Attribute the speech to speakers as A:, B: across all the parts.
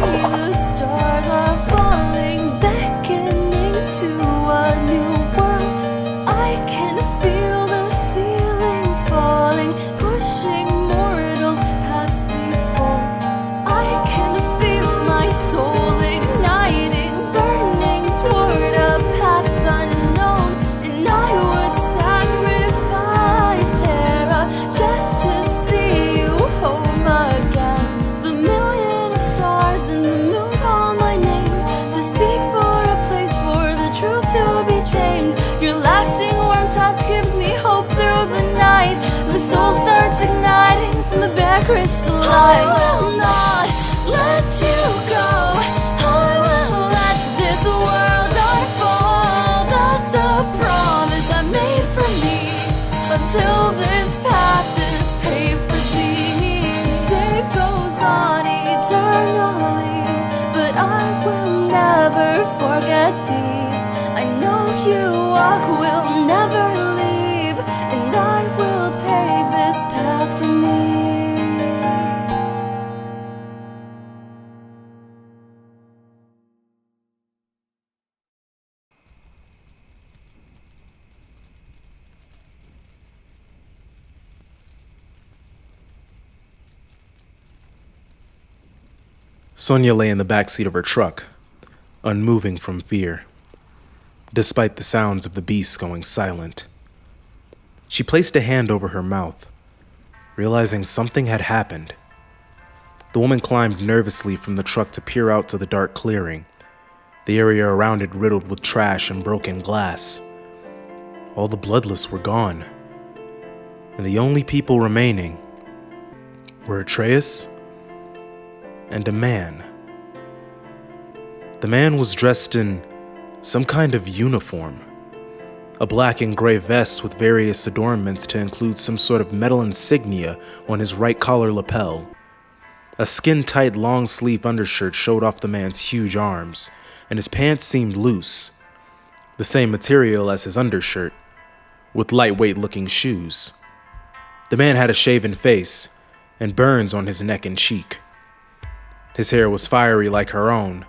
A: the stars are falling, beckoning to a new world. I can feel the ceiling falling, pushing mortals past the fall. I can feel my soul igniting, burning toward a path unknown. And I would sacrifice Terra just to see you home again. The million of stars and the moon call my name, to seek for a place for the truth to be tamed. Your lasting warm touch gives me hope through the night. The soul starts igniting from the bare crystal light. I will not let you go. I will let this world unfold. That's a promise I made for me, until this path is paved for thee. This day goes on eternally, but I will never forget thee. I know you walk will never leave, and I will pave this path for me.
B: Sonia lay in the backseat of her truck, unmoving from fear, despite the sounds of the beast going silent. She placed a hand over her mouth, realizing something had happened. The woman climbed nervously from the truck to peer out to the dark clearing, the area around it riddled with trash and broken glass. All the bloodless were gone, and the only people remaining were Atreus and a man. The man was dressed in some kind of uniform, a black and gray vest with various adornments to include some sort of metal insignia on his right collar lapel. A skin-tight long-sleeve undershirt showed off the man's huge arms, and his pants seemed loose, the same material as his undershirt, with lightweight-looking shoes. The man had a shaven face and burns on his neck and cheek. His hair was fiery like her own,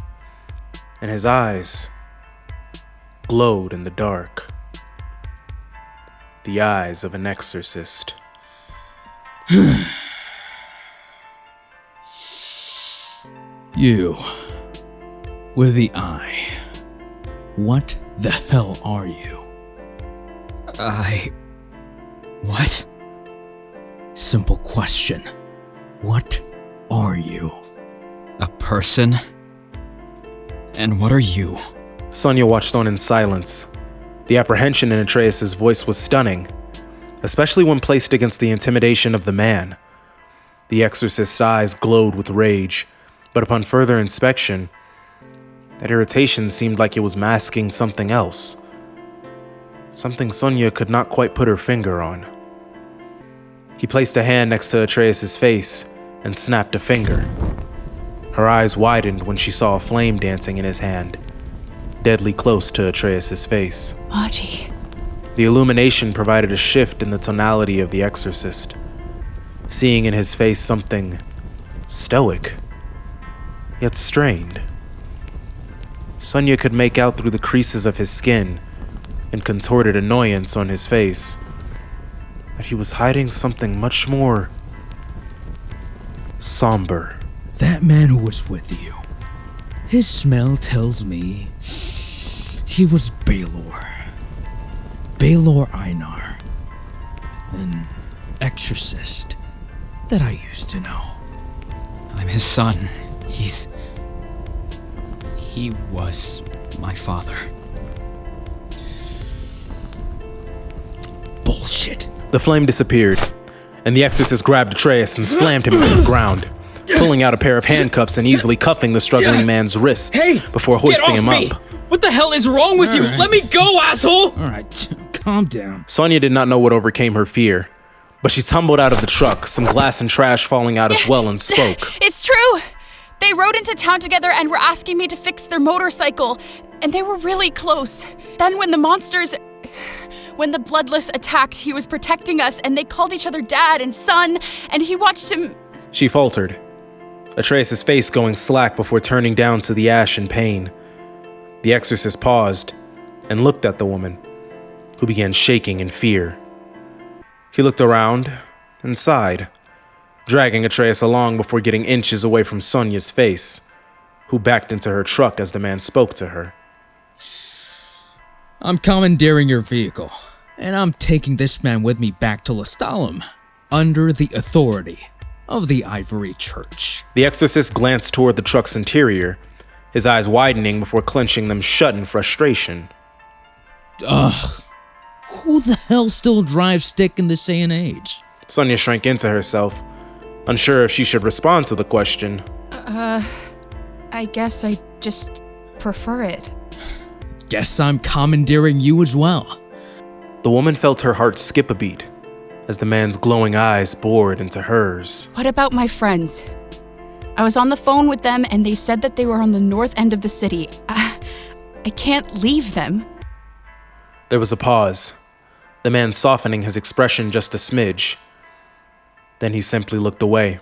B: and his eyes glowed in the dark. The eyes of an exorcist.
C: You, with the eye. What the hell are you?
D: What?
C: Simple question. What are you?
D: A person? And what are you?
B: Sonia watched on in silence. The apprehension in Atreus' voice was stunning, especially when placed against the intimidation of the man. The exorcist's eyes glowed with rage, but upon further inspection, that irritation seemed like it was masking something else. Something Sonia could not quite put her finger on. He placed a hand next to Atreus' face and snapped a finger. Her eyes widened when she saw a flame dancing in his hand, deadly close to Atreus' face.
A: Maji.
B: The illumination provided a shift in the tonality of the exorcist, seeing in his face something stoic, yet strained. Sonia could make out through the creases of his skin and contorted annoyance on his face that he was hiding something much more somber.
C: That man who was with you, his smell tells me he was Balor. Balor Einar, an exorcist that I used to know.
D: I'm his son. He was my father.
C: Bullshit.
B: The flame disappeared, and the exorcist grabbed Atreus and slammed him into the ground, pulling out a pair of handcuffs and easily cuffing the struggling man's wrists before hoisting him up.
D: What the hell is wrong with you?
C: All right.
D: Let me go, asshole!
C: Alright, calm down.
B: Sonia did not know what overcame her fear, but she tumbled out of the truck, some glass and trash falling out as well, and spoke.
E: It's true! They rode into town together and were asking me to fix their motorcycle, and they were really close. Then when the bloodless attacked, he was protecting us, and they called each other dad and son, and he watched him.
B: She faltered, Atreus' face going slack before turning down to the ash in pain. The exorcist paused and looked at the woman, who began shaking in fear. He looked around and sighed, dragging Atreus along before getting inches away from Sonia's face, who backed into her truck as the man spoke to her.
C: I'm commandeering your vehicle, and I'm taking this man with me back to Lestalem, under the authority of the Ivory Church.
B: The exorcist glanced toward the truck's interior, his eyes widening before clenching them shut in frustration.
C: Ugh. Who the hell still drives stick in this day and age?
B: Sonia shrank into herself, unsure if she should respond to the question.
E: I guess I just prefer it.
C: Guess I'm commandeering you as well.
B: The woman felt her heart skip a beat as the man's glowing eyes bored into hers.
E: What about my friends? I was on the phone with them and they said that they were on the north end of the city. I can't leave them.
B: There was a pause, the man softening his expression just a smidge. Then he simply looked away.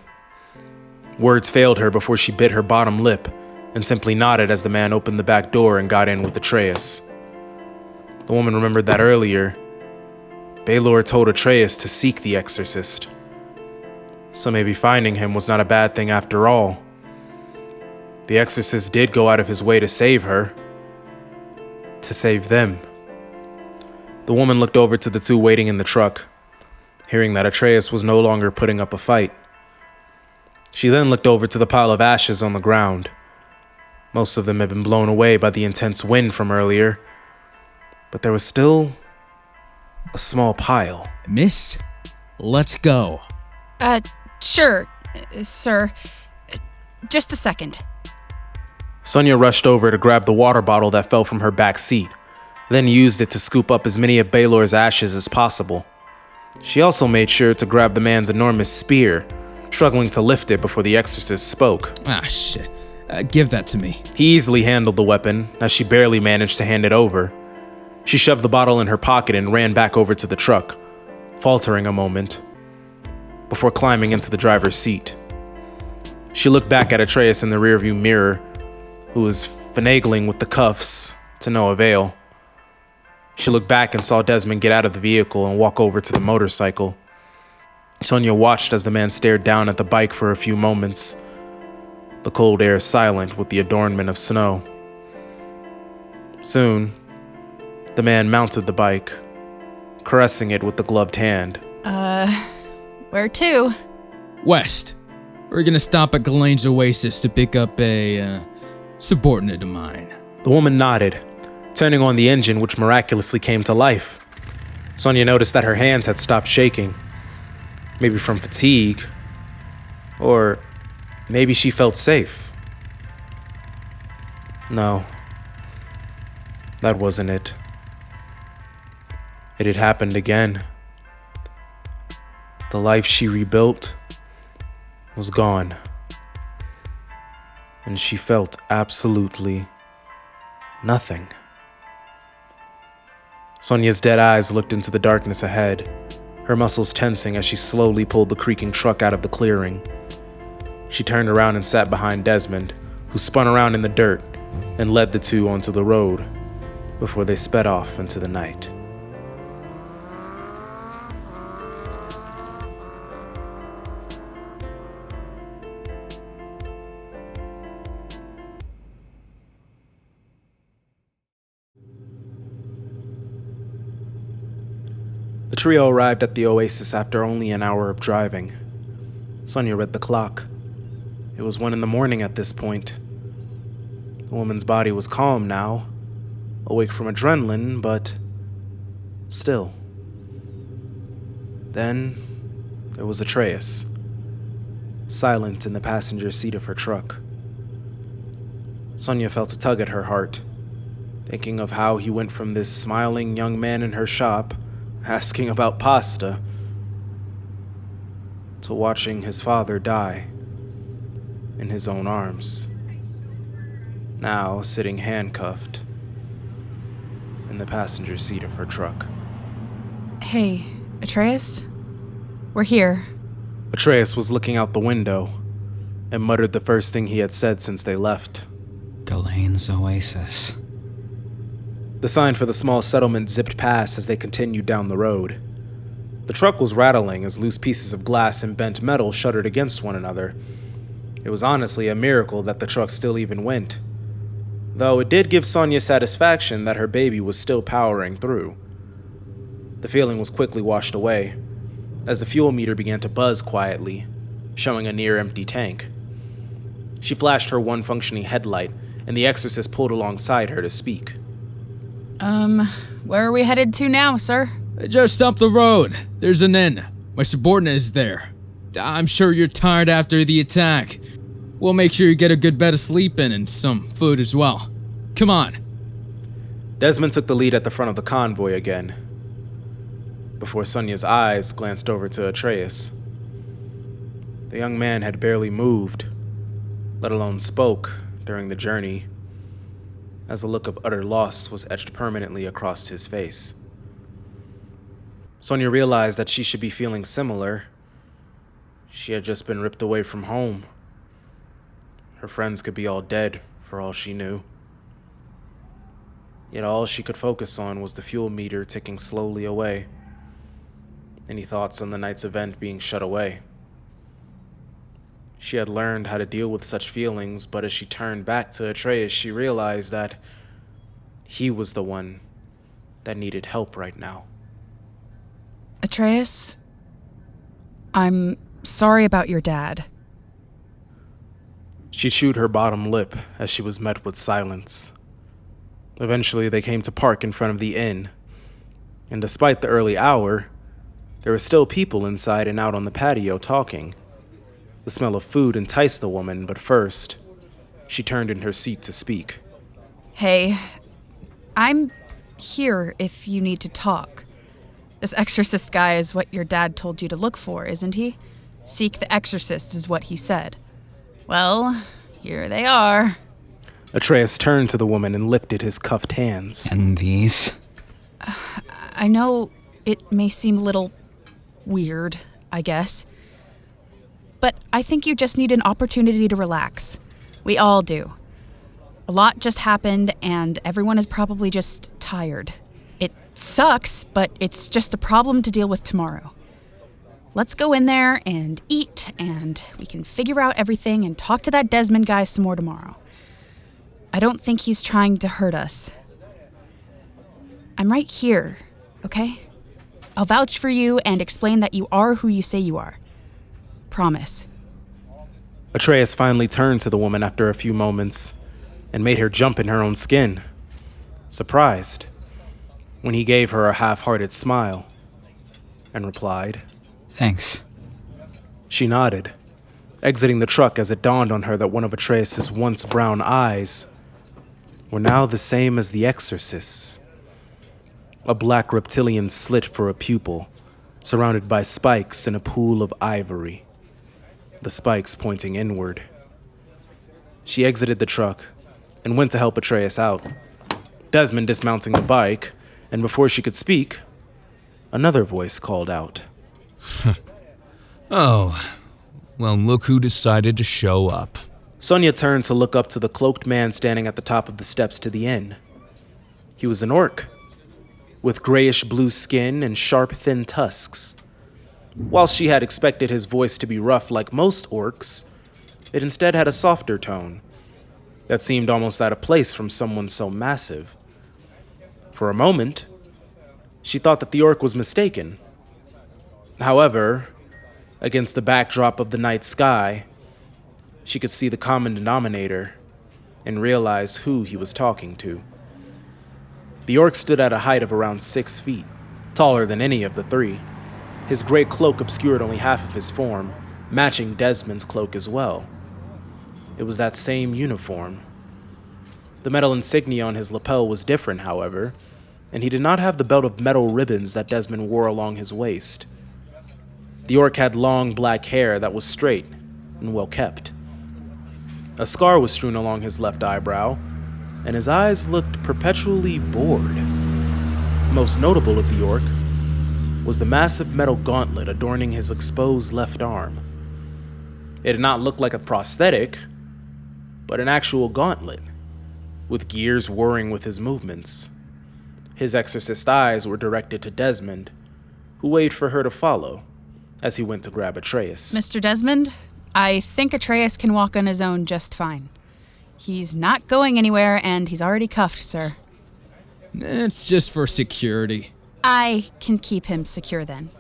B: Words failed her before she bit her bottom lip and simply nodded as the man opened the back door and got in with Atreus. The woman remembered that earlier, Balor told Atreus to seek the exorcist. So maybe finding him was not a bad thing after all. The exorcist did go out of his way to save her. To save them. The woman looked over to the two waiting in the truck, hearing that Atreus was no longer putting up a fight. She then looked over to the pile of ashes on the ground. Most of them had been blown away by the intense wind from earlier, but there was still a small pile.
C: Miss, let's go.
E: Sure, sir. Just a second.
B: Sonia rushed over to grab the water bottle that fell from her back seat, then used it to scoop up as many of Balor's ashes as possible. She also made sure to grab the man's enormous spear, struggling to lift it before the exorcist spoke.
C: Ah, shit. Give that to me.
B: He easily handled the weapon, as she barely managed to hand it over. She shoved the bottle in her pocket and ran back over to the truck, faltering a moment, before climbing into the driver's seat. She looked back at Atreus in the rearview mirror, who was finagling with the cuffs to no avail. She looked back and saw Desmond get out of the vehicle and walk over to the motorcycle. Sonia watched as the man stared down at the bike for a few moments, the cold air silent with the adornment of snow. Soon, the man mounted the bike, caressing it with the gloved hand.
E: Where to?
C: West. We're gonna stop at Ghislaine's Oasis to pick up a, subordinate of mine.
B: The woman nodded, turning on the engine, which miraculously came to life. Sonia noticed that her hands had stopped shaking, maybe from fatigue, or maybe she felt safe. No, that wasn't it. It had happened again. The life she rebuilt was gone, and she felt absolutely nothing. Sonia's dead eyes looked into the darkness ahead, her muscles tensing as she slowly pulled the creaking truck out of the clearing. She turned around and sat behind Desmond, who spun around in the dirt and led the two onto the road before they sped off into the night. The trio arrived at the oasis after only an hour of driving. Sonia read the clock. It was 1 a.m. at this point. The woman's body was calm now, awake from adrenaline, but still. Then there was Atreus, silent in the passenger seat of her truck. Sonia felt a tug at her heart, thinking of how he went from this smiling young man in her shop, asking about pasta, to watching his father die in his own arms, now sitting handcuffed in the passenger seat of her truck.
E: Hey, Atreus? We're here.
B: Atreus was looking out the window, and muttered the first thing he had said since they left.
D: Ghislaine's oasis.
B: The sign for the small settlement zipped past as they continued down the road. The truck was rattling as loose pieces of glass and bent metal shuddered against one another. It was honestly a miracle that the truck still even went. Though it did give Sonia satisfaction that her baby was still powering through. The feeling was quickly washed away, as the fuel meter began to buzz quietly, showing a near-empty tank. She flashed her one functioning headlight, and the Exorcist pulled alongside her to speak.
E: Where are we headed to now, sir?
C: Just up the road. There's an inn. My subordinate is there. I'm sure you're tired after the attack. We'll make sure you get a good bed of sleep in and some food as well. Come on.
B: Desmond took the lead at the front of the convoy again, before Sonia's eyes glanced over to Atreus. The young man had barely moved, let alone spoke, during the journey, as a look of utter loss was etched permanently across his face. Sonia realized that she should be feeling similar. She had just been ripped away from home. Her friends could be all dead, for all she knew. Yet all she could focus on was the fuel meter ticking slowly away. Any thoughts on the night's event being shut away. She had learned how to deal with such feelings, but as she turned back to Atreus, she realized that he was the one that needed help right now.
E: Atreus? I'm sorry about your dad.
B: She chewed her bottom lip as she was met with silence. Eventually, they came to park in front of the inn, and despite the early hour, there were still people inside and out on the patio talking. The smell of food enticed the woman, but first, she turned in her seat to speak.
E: Hey, I'm here if you need to talk. This exorcist guy is what your dad told you to look for, isn't he? Seek the exorcist is what he said. Well, here they are.
B: Atreus turned to the woman and lifted his cuffed hands.
D: And these?
E: I know it may seem a little weird, I guess. But I think you just need an opportunity to relax. We all do. A lot just happened, and everyone is probably just tired. It sucks, but it's just a problem to deal with tomorrow. Let's go in there and eat, and we can figure out everything and talk to that Desmond guy some more tomorrow. I don't think he's trying to hurt us. I'm right here, okay? I'll vouch for you and explain that you are who you say you are. Promise.
B: Atreus finally turned to the woman after a few moments and made her jump in her own skin, surprised, when he gave her a half-hearted smile and replied,
D: Thanks.
B: She nodded, exiting the truck as it dawned on her that one of Atreus' once brown eyes were now the same as the Exorcist's. A black reptilian slit for a pupil, surrounded by spikes in a pool of ivory, the spikes pointing inward. She exited the truck and went to help Atreus out, Desmond dismounting the bike, and before she could speak, another voice called out.
F: Oh, well, look who decided to show up.
B: Sonia turned to look up to the cloaked man standing at the top of the steps to the inn. He was an orc, with grayish-blue skin and sharp, thin tusks. While she had expected his voice to be rough like most orcs, it instead had a softer tone that seemed almost out of place from someone so massive. For a moment, she thought that the orc was mistaken. However, against the backdrop of the night sky, she could see the common denominator and realize who he was talking to. The orc stood at a height of around 6 feet, taller than any of the three. His gray cloak obscured only half of his form, matching Desmond's cloak as well. It was that same uniform. The metal insignia on his lapel was different, however, and he did not have the belt of metal ribbons that Desmond wore along his waist. The orc had long black hair that was straight and well kept. A scar was strewn along his left eyebrow, and his eyes looked perpetually bored. Most notable of the orc was the massive metal gauntlet adorning his exposed left arm. It did not look like a prosthetic, but an actual gauntlet, with gears whirring with his movements. His exorcist eyes were directed to Desmond, who waited for her to follow as he went to grab Atreus.
E: Mr. Desmond, I think Atreus can walk on his own just fine. He's not going anywhere, and he's already cuffed, sir.
C: It's just for security.
E: I can keep him secure then.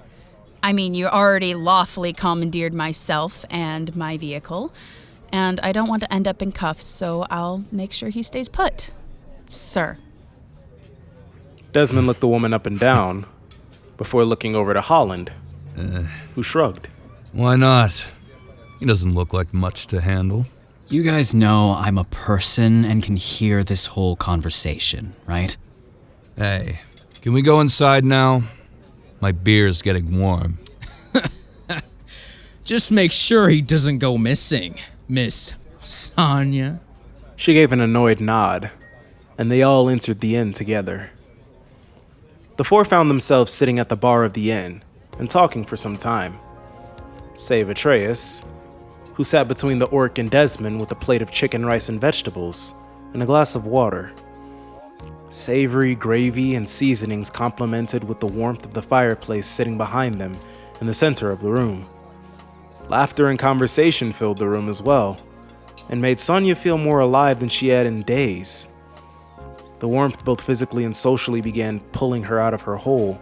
E: I mean, you already lawfully commandeered myself and my vehicle, and I don't want to end up in cuffs, so I'll make sure he stays put. Sir.
B: Desmond looked the woman up and down before looking over to Holland, who shrugged.
F: Why not? He doesn't look like much to handle.
D: You guys know I'm a person and can hear this whole conversation, right?
F: Hey, can we go inside now? My beer's getting warm.
C: Just make sure he doesn't go missing, Miss Sonia.
B: She gave an annoyed nod, and they all entered the inn together. The four found themselves sitting at the bar of the inn and talking for some time, save Atreus, who sat between the orc and Desmond with a plate of chicken, rice, and vegetables, and a glass of water. Savory gravy and seasonings complemented with the warmth of the fireplace sitting behind them in the center of the room. Laughter and conversation filled the room as well, and made Sonia feel more alive than she had in days. The warmth both physically and socially began pulling her out of her hole.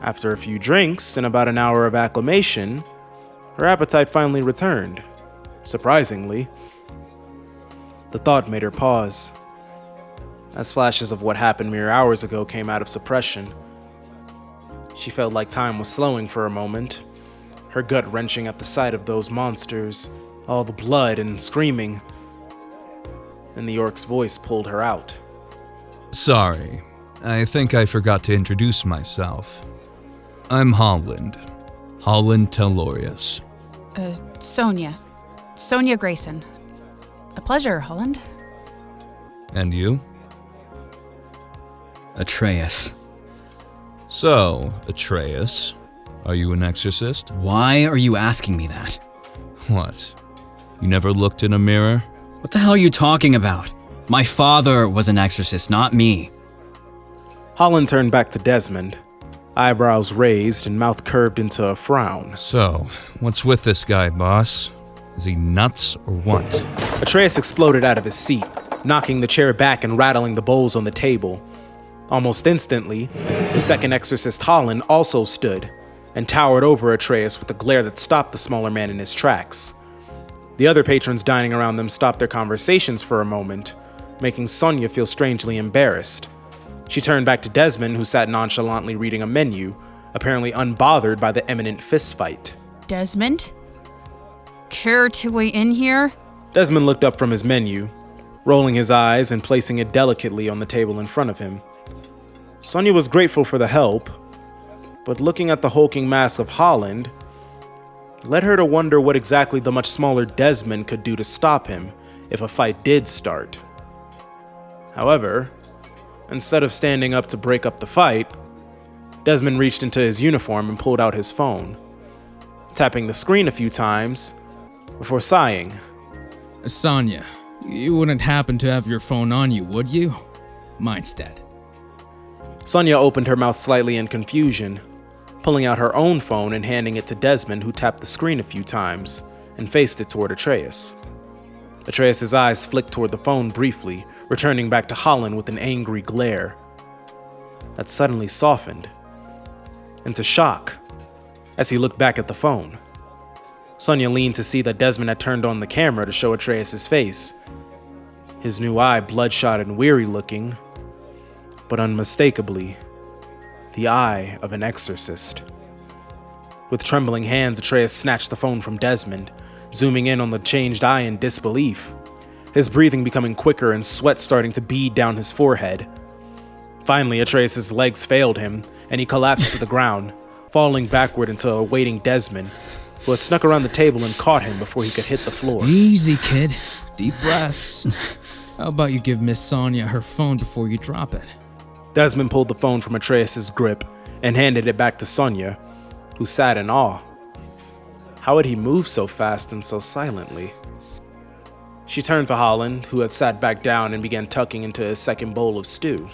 B: After a few drinks and about an hour of acclimation, her appetite finally returned. Surprisingly, the thought made her pause, as flashes of what happened mere hours ago came out of suppression. She felt like time was slowing for a moment, her gut wrenching at the sight of those monsters, all the blood and screaming. Then the orc's voice pulled her out.
F: Sorry, I think I forgot to introduce myself. I'm Holland Tellurius.
E: Sonia Grayson. A pleasure, Holland.
F: And you?
D: Atreus.
F: So, Atreus, are you an exorcist?
D: Why are you asking me that?
F: What? You never looked in a mirror?
D: What the hell are you talking about? My father was an exorcist, not me.
B: Holland turned back to Desmond, eyebrows raised and mouth curved into a frown.
F: So, what's with this guy, boss? Is he nuts or what?
B: Atreus exploded out of his seat, knocking the chair back and rattling the bowls on the table. Almost instantly, the second exorcist, Holland, also stood and towered over Atreus with a glare that stopped the smaller man in his tracks. The other patrons dining around them stopped their conversations for a moment, making Sonia feel strangely embarrassed. She turned back to Desmond, who sat nonchalantly reading a menu, apparently unbothered by the imminent fistfight.
E: Desmond? Care to weigh in here?
B: Desmond looked up from his menu, rolling his eyes and placing it delicately on the table in front of him. Sonia was grateful for the help, but looking at the hulking mass of Holland led her to wonder what exactly the much smaller Desmond could do to stop him if a fight did start. However, instead of standing up to break up the fight, Desmond reached into his uniform and pulled out his phone, tapping the screen a few times before sighing.
C: Sonia, you wouldn't happen to have your phone on you, would you? Mine's dead.
B: Sonia opened her mouth slightly in confusion, pulling out her own phone and handing it to Desmond, who tapped the screen a few times and faced it toward Atreus. Atreus' eyes flicked toward the phone briefly, returning back to Holland with an angry glare that suddenly softened into shock as he looked back at the phone. Sonia leaned to see that Desmond had turned on the camera to show Atreus' face, his new eye bloodshot and weary-looking, but unmistakably the eye of an exorcist. With trembling hands, Atreus snatched the phone from Desmond, zooming in on the changed eye in disbelief, his breathing becoming quicker and sweat starting to bead down his forehead. Finally, Atreus' legs failed him, and he collapsed to the ground, falling backward into a waiting Desmond, who had snuck around the table and caught him before he could hit the floor.
C: Easy, kid. Deep breaths. How about you give Miss Sonia her phone before you drop it?
B: Desmond pulled the phone from Atreus' grip and handed it back to Sonia, who sat in awe. How had he moved so fast and so silently? She turned to Holland, who had sat back down and began tucking into his second bowl of stew.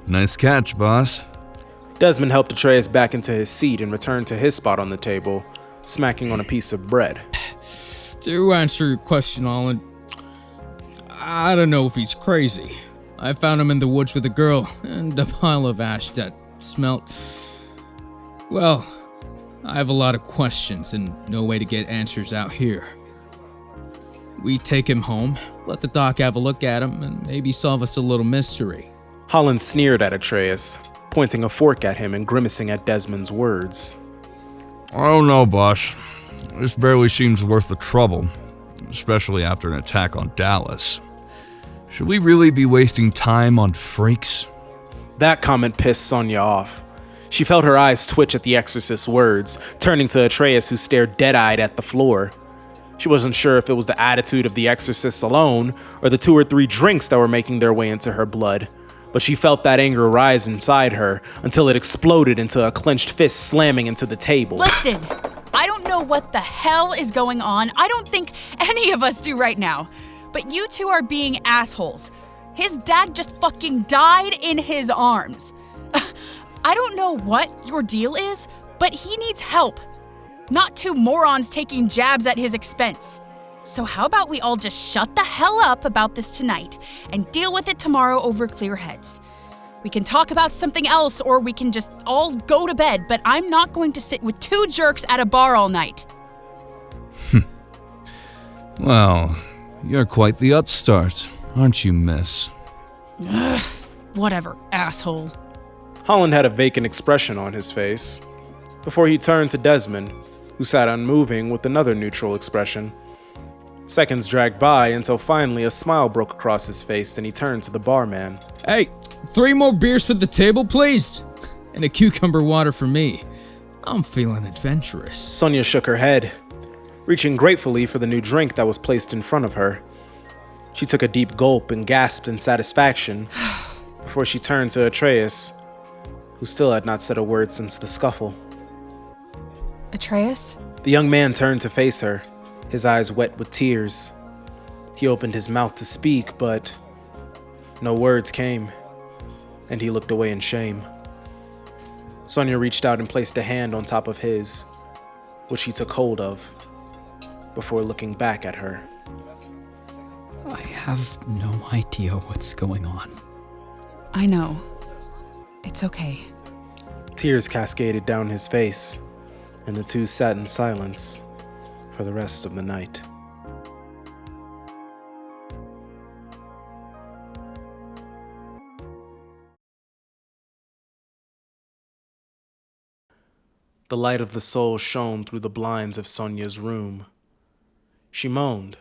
F: Nice catch, boss.
B: Desmond helped Atreus back into his seat and returned to his spot on the table, smacking on a piece of bread.
C: To answer your question, Holland, I don't know if he's crazy. I found him in the woods with a girl and a pile of ash that smelt... Well, I have a lot of questions and no way to get answers out here. We take him home, let the doc have a look at him, and maybe solve us a little mystery.
B: Holland sneered at Atreus, pointing a fork at him and grimacing at Desmond's words.
F: I don't know, boss. This barely seems worth the trouble, especially after an attack on Dallas. Should we really be wasting time on freaks?
B: That comment pissed Sonia off. She felt her eyes twitch at the Exorcist's words, turning to Atreus, who stared dead-eyed at the floor. She wasn't sure if it was the attitude of the Exorcist alone, or the 2 or 3 drinks that were making their way into her blood, but she felt that anger rise inside her until it exploded into a clenched fist slamming into the table.
E: Listen, I don't know what the hell is going on. I don't think any of us do right now. But you two are being assholes. His dad just fucking died in his arms. I don't know what your deal is, but he needs help. Not 2 morons taking jabs at his expense. So how about we all just shut the hell up about this tonight and deal with it tomorrow over clear heads? We can talk about something else or we can just all go to bed, but I'm not going to sit with 2 jerks at a bar all night.
F: Well, you're quite the upstart, aren't you, miss?
E: Ugh, whatever, asshole.
B: Holland had a vacant expression on his face, before he turned to Desmond, who sat unmoving with another neutral expression. Seconds dragged by until finally a smile broke across his face and he turned to the barman.
C: Hey, 3 more beers for the table, please. And a cucumber water for me. I'm feeling adventurous.
B: Sonia shook her head, reaching gratefully for the new drink that was placed in front of her. She took a deep gulp and gasped in satisfaction before she turned to Atreus, who still had not said a word since the scuffle.
E: Atreus?
B: The young man turned to face her, his eyes wet with tears. He opened his mouth to speak, but no words came, and he looked away in shame. Sonia reached out and placed a hand on top of his, which he took hold of, before looking back at her.
D: I have no idea what's going on.
E: I know. It's okay.
B: Tears cascaded down his face, and the 2 sat in silence for the rest of the night. The light of the soul shone through the blinds of Sonia's room. She moaned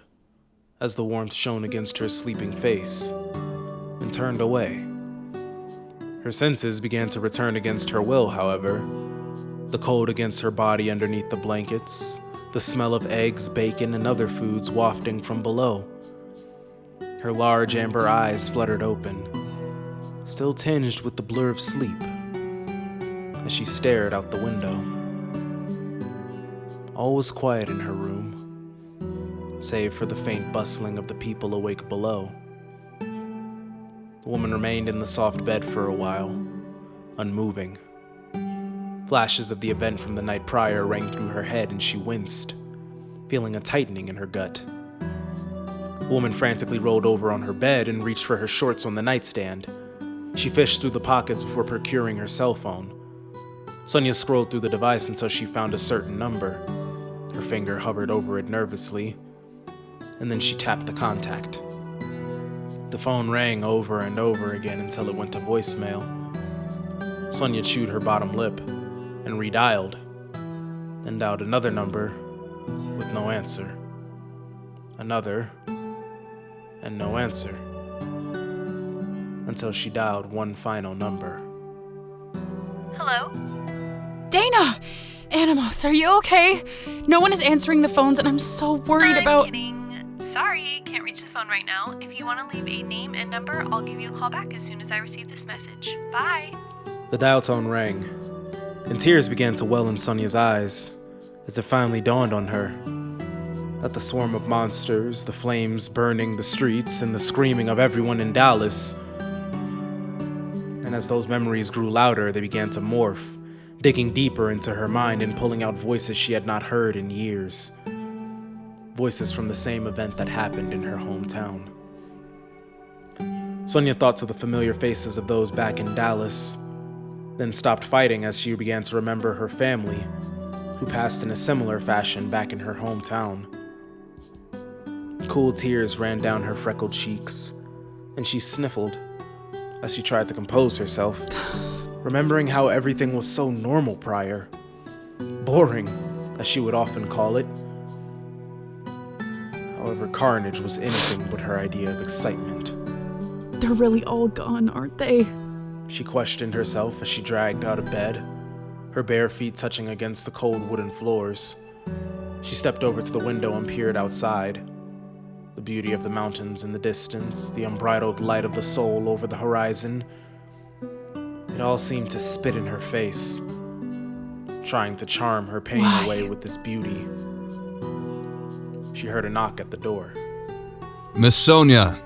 B: as the warmth shone against her sleeping face and turned away. Her senses began to return against her will, however. The cold against her body underneath the blankets, the smell of eggs, bacon, and other foods wafting from below. Her large amber eyes fluttered open, still tinged with the blur of sleep, as she stared out the window. All was quiet in her room, save for the faint bustling of the people awake below. The woman remained in the soft bed for a while, unmoving. Flashes of the event from the night prior rang through her head and she winced, feeling a tightening in her gut. The woman frantically rolled over on her bed and reached for her shorts on the nightstand. She fished through the pockets before procuring her cell phone. Sonia scrolled through the device until she found a certain number. Her finger hovered over it nervously, and then she tapped the contact. The phone rang over and over again until it went to voicemail. Sonia chewed her bottom lip and redialed, then dialed another number with no answer. Another, and no answer. Until she dialed one final number.
A: Hello?
E: Dana! Animos, are you okay? No one is answering the phones and I'm so worried
A: I'm
E: about...
A: kidding. Sorry, can't reach the phone right now. If you want to leave a name and number, I'll give you a call back as soon as I receive this message. Bye.
B: The dial tone rang, and tears began to well in Sonia's eyes as it finally dawned on her that the swarm of monsters, the flames burning the streets, and the screaming of everyone in Dallas. And as those memories grew louder, they began to morph, digging deeper into her mind and pulling out voices she had not heard in years. Voices from the same event that happened in her hometown. Sonia thought to the familiar faces of those back in Dallas, then stopped fighting as she began to remember her family, who passed in a similar fashion back in her hometown. Cool tears ran down her freckled cheeks, and she sniffled as she tried to compose herself, remembering how everything was so normal prior. Boring, as she would often call it. However, carnage was anything but her idea of excitement.
E: They're really all gone, aren't they?
B: She questioned herself as she dragged out of bed, her bare feet touching against the cold wooden floors. She stepped over to the window and peered outside. The beauty of the mountains in the distance, the unbridled light of the soul over the horizon. It all seemed to spit in her face, trying to charm her pain away with this beauty. She heard a knock at the door.
F: Miss Sonia,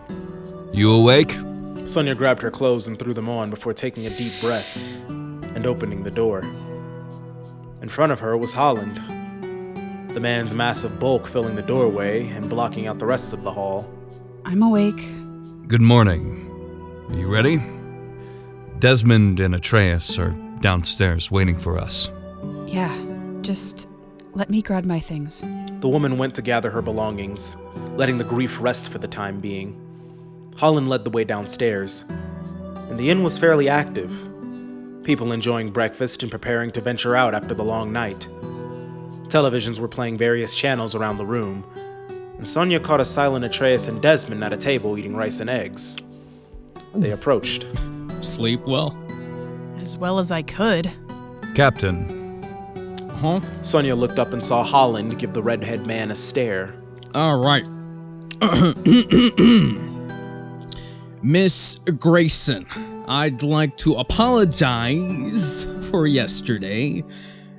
F: you awake?
B: Sonia grabbed her clothes and threw them on before taking a deep breath and opening the door. In front of her was Holland, the man's massive bulk filling the doorway and blocking out the rest of the hall.
E: I'm awake.
F: Good morning. Are you ready? Desmond and Atreus are downstairs waiting for us.
E: Yeah, just let me grab my things.
B: The woman went to gather her belongings, letting the grief rest for the time being. Holland led the way downstairs, and the inn was fairly active. People enjoying breakfast and preparing to venture out after the long night. Televisions were playing various channels around the room, and Sonia caught a silent Atreus and Desmond at a table eating rice and eggs. They approached.
C: Sleep well?
E: As well as I could.
F: Captain.
C: Huh?
B: Sonia looked up and saw Holland give the redhead man a stare.
C: All right. Miss Grayson, I'd like to apologize for yesterday.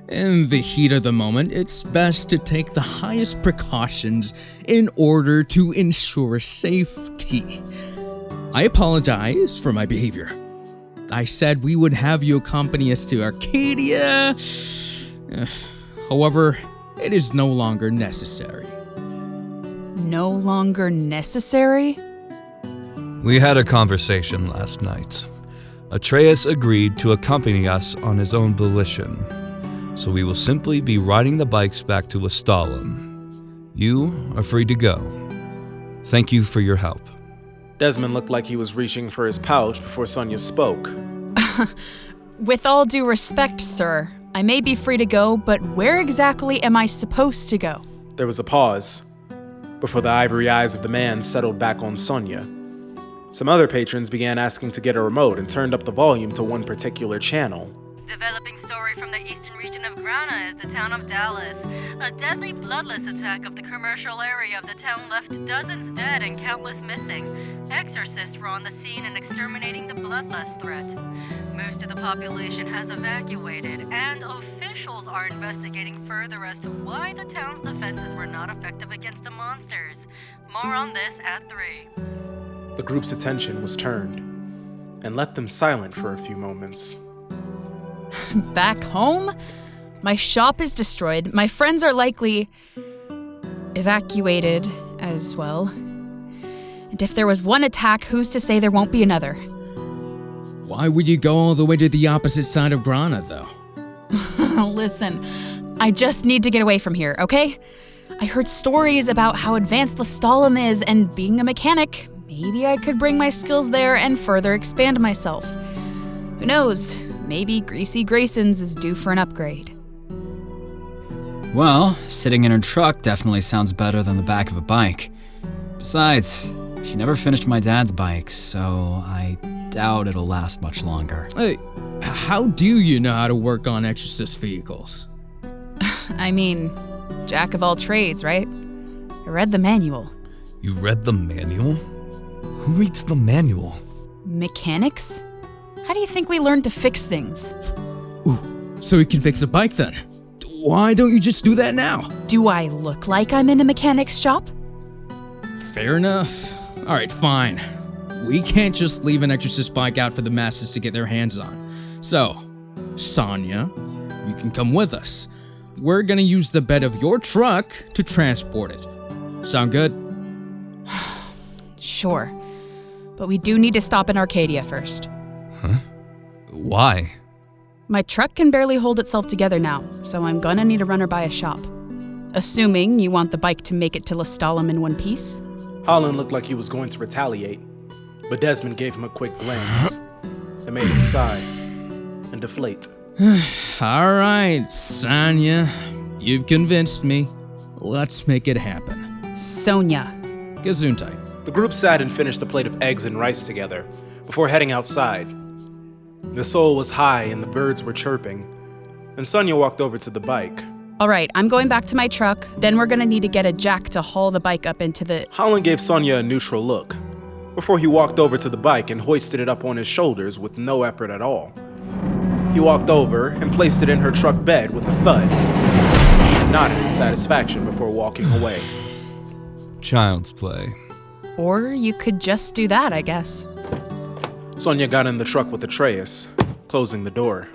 C: In the heat of the moment, it's best to take the highest precautions in order to ensure safety. I apologize for my behavior. I said we would have you accompany us to Arcadia. However, it is no longer necessary.
E: No longer necessary?
F: We had a conversation last night. Atreus agreed to accompany us on his own volition, so we will simply be riding the bikes back to Astalum. You are free to go. Thank you for your help.
B: Desmond looked like he was reaching for his pouch before Sonia spoke.
E: With all due respect, sir, I may be free to go, but where exactly am I supposed to go?
B: There was a pause before the ivory eyes of the man settled back on Sonia. Some other patrons began asking to get a remote and turned up the volume to one particular channel.
G: Developing story from the eastern region of Grana is the town of Dallas. A deadly bloodless attack of the commercial area of the town left dozens dead and countless missing. Exorcists were on the scene and exterminating the bloodlust threat. Most of the population has evacuated, and officials are investigating further as to why the town's defenses were not effective against the monsters. More on this at 3.
B: The group's attention was turned and left them silent for a few moments.
E: Back home? My shop is destroyed. My friends are likely evacuated as well. And if there was one attack, who's to say there won't be another?
C: Why would you go all the way to the opposite side of Grana, though?
E: Listen, I just need to get away from here, okay? I heard stories about how advanced Astalum is, and being a mechanic, maybe I could bring my skills there and further expand myself. Who knows? Maybe Greasy Grayson's is due for an upgrade.
D: Well, sitting in her truck definitely sounds better than the back of a bike. Besides, she never finished my dad's bike, so I doubt it'll last much longer.
C: Hey, how do you know how to work on Exorcist vehicles?
E: I mean, jack of all trades, right? I read the manual.
F: You read the manual? Who reads the manual?
E: Mechanics? How do you think we learned to fix things?
C: Ooh, so we can fix a bike then? Why don't you just do that now?
E: Do I look like I'm in a mechanic's shop?
C: Fair enough. Alright, fine. We can't just leave an Exorcist bike out for the masses to get their hands on. So, Sonia, you can come with us. We're gonna use the bed of your truck to transport it. Sound good?
E: Sure. But we do need to stop in Arcadia first.
F: Why?
E: My truck can barely hold itself together now, so I'm gonna need to run her by a shop. Assuming you want the bike to make it to Lestalem in one piece.
B: Holland looked like he was going to retaliate, but Desmond gave him a quick glance that made him sigh and deflate.
C: Alright, Sonia. You've convinced me. Let's make it happen.
E: Sonia.
C: Gesundheit.
B: The group sat and finished a plate of eggs and rice together before heading outside. The soul was high and the birds were chirping, and Sonia walked over to the bike.
E: All right, I'm going back to my truck. Then we're gonna need to get a jack to haul the bike up into the...
B: Holland gave Sonia a neutral look before he walked over to the bike and hoisted it up on his shoulders with no effort at all. He walked over and placed it in her truck bed with a thud, nodded in satisfaction before walking away.
F: Child's play.
E: Or you could just do that, I guess.
B: Sonia got in the truck with Atreus, closing the door.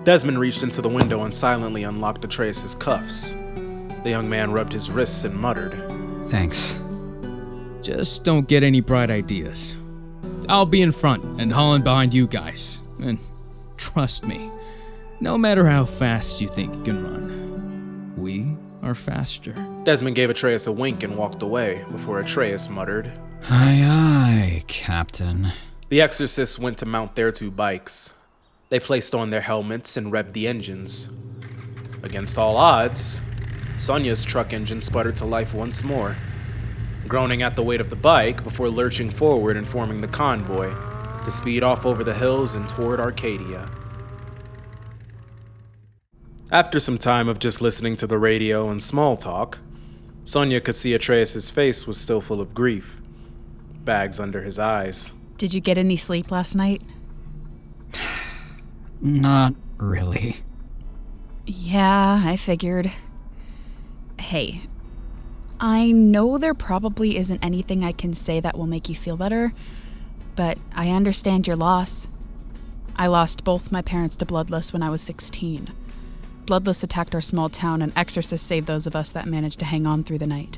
B: Desmond reached into the window and silently unlocked Atreus' cuffs. The young man rubbed his wrists and muttered,
D: Thanks.
C: Just don't get any bright ideas. I'll be in front and Holland behind you guys. And trust me, no matter how fast you think you can run, we are faster.
B: Desmond gave Atreus a wink and walked away before Atreus muttered,
D: Aye, aye, Captain.
B: The Exorcists went to mount their two bikes. They placed on their helmets and revved the engines. Against all odds, Sonia's truck engine sputtered to life once more, groaning at the weight of the bike before lurching forward and forming the convoy to speed off over the hills and toward Arcadia. After some time of just listening to the radio and small talk, Sonia could see Atreus' face was still full of grief, bags under his eyes.
E: Did you get any sleep last night?
D: Not really.
E: Yeah, I figured. Hey, I know there probably isn't anything I can say that will make you feel better, but I understand your loss. I lost both my parents to Bloodless when I was 16. Bloodless attacked our small town, and Exorcist saved those of us that managed to hang on through the night.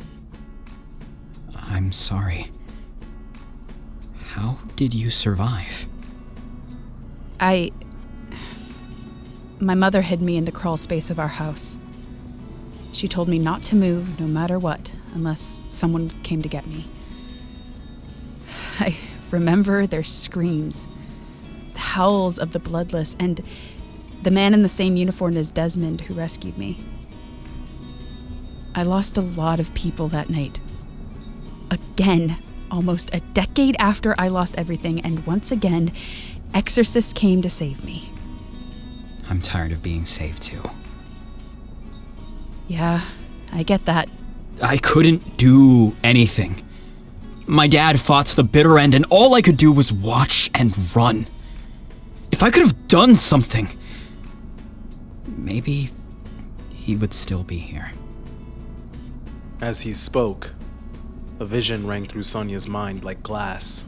D: I'm sorry. How did you survive?
E: My mother hid me in the crawl space of our house. She told me not to move no matter what, unless someone came to get me. I remember their screams, the howls of the Bloodless, and the man in the same uniform as Desmond who rescued me. I lost a lot of people that night. Again, almost a decade after I lost everything, and once again, Exorcist came to save me.
D: I'm tired of being saved too.
E: Yeah, I get that.
D: I couldn't do anything. My dad fought to the bitter end, and all I could do was watch and run. If I could have done something, maybe he would still be here.
B: As he spoke, a vision rang through Sonia's mind like glass.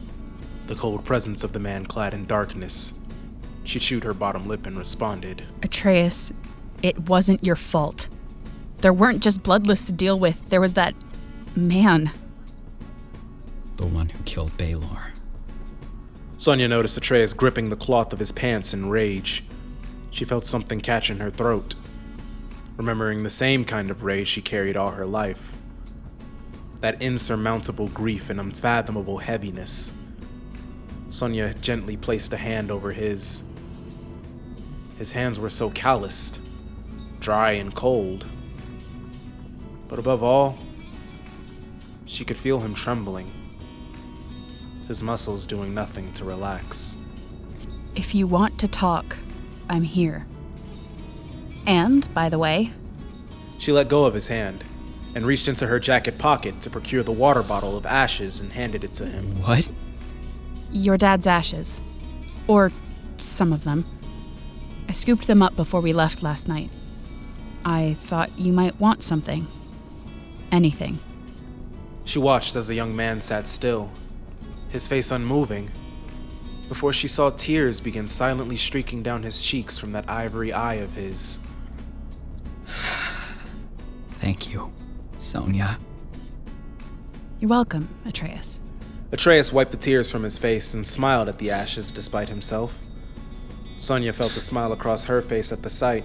B: The cold presence of the man clad in darkness. She chewed her bottom lip and responded,
E: Atreus, it wasn't your fault. There weren't just Bloodless to deal with. There was that man.
D: The one who killed Balor.
B: Sonia noticed Atreus gripping the cloth of his pants in rage. She felt something catch in her throat, remembering the same kind of rage she carried all her life. That insurmountable grief and unfathomable heaviness. Sonia gently placed a hand over his. His hands were so calloused, dry and cold. But above all, she could feel him trembling, his muscles doing nothing to relax.
E: If you want to talk, I'm here. And, by the way,
B: She let go of his hand and reached into her jacket pocket to procure the water bottle of ashes and handed it to him.
D: What?
E: your dad's ashes. Or some of them. I scooped them up before we left last night. I thought you might want something. Anything.
B: She watched as the young man sat still, his face unmoving, before she saw tears begin silently streaking down his cheeks from that ivory eye of his.
D: Thank you, Sonia.
E: You're welcome, Atreus.
B: Atreus wiped the tears from his face and smiled at the ashes despite himself. Sonia felt a smile across her face at the sight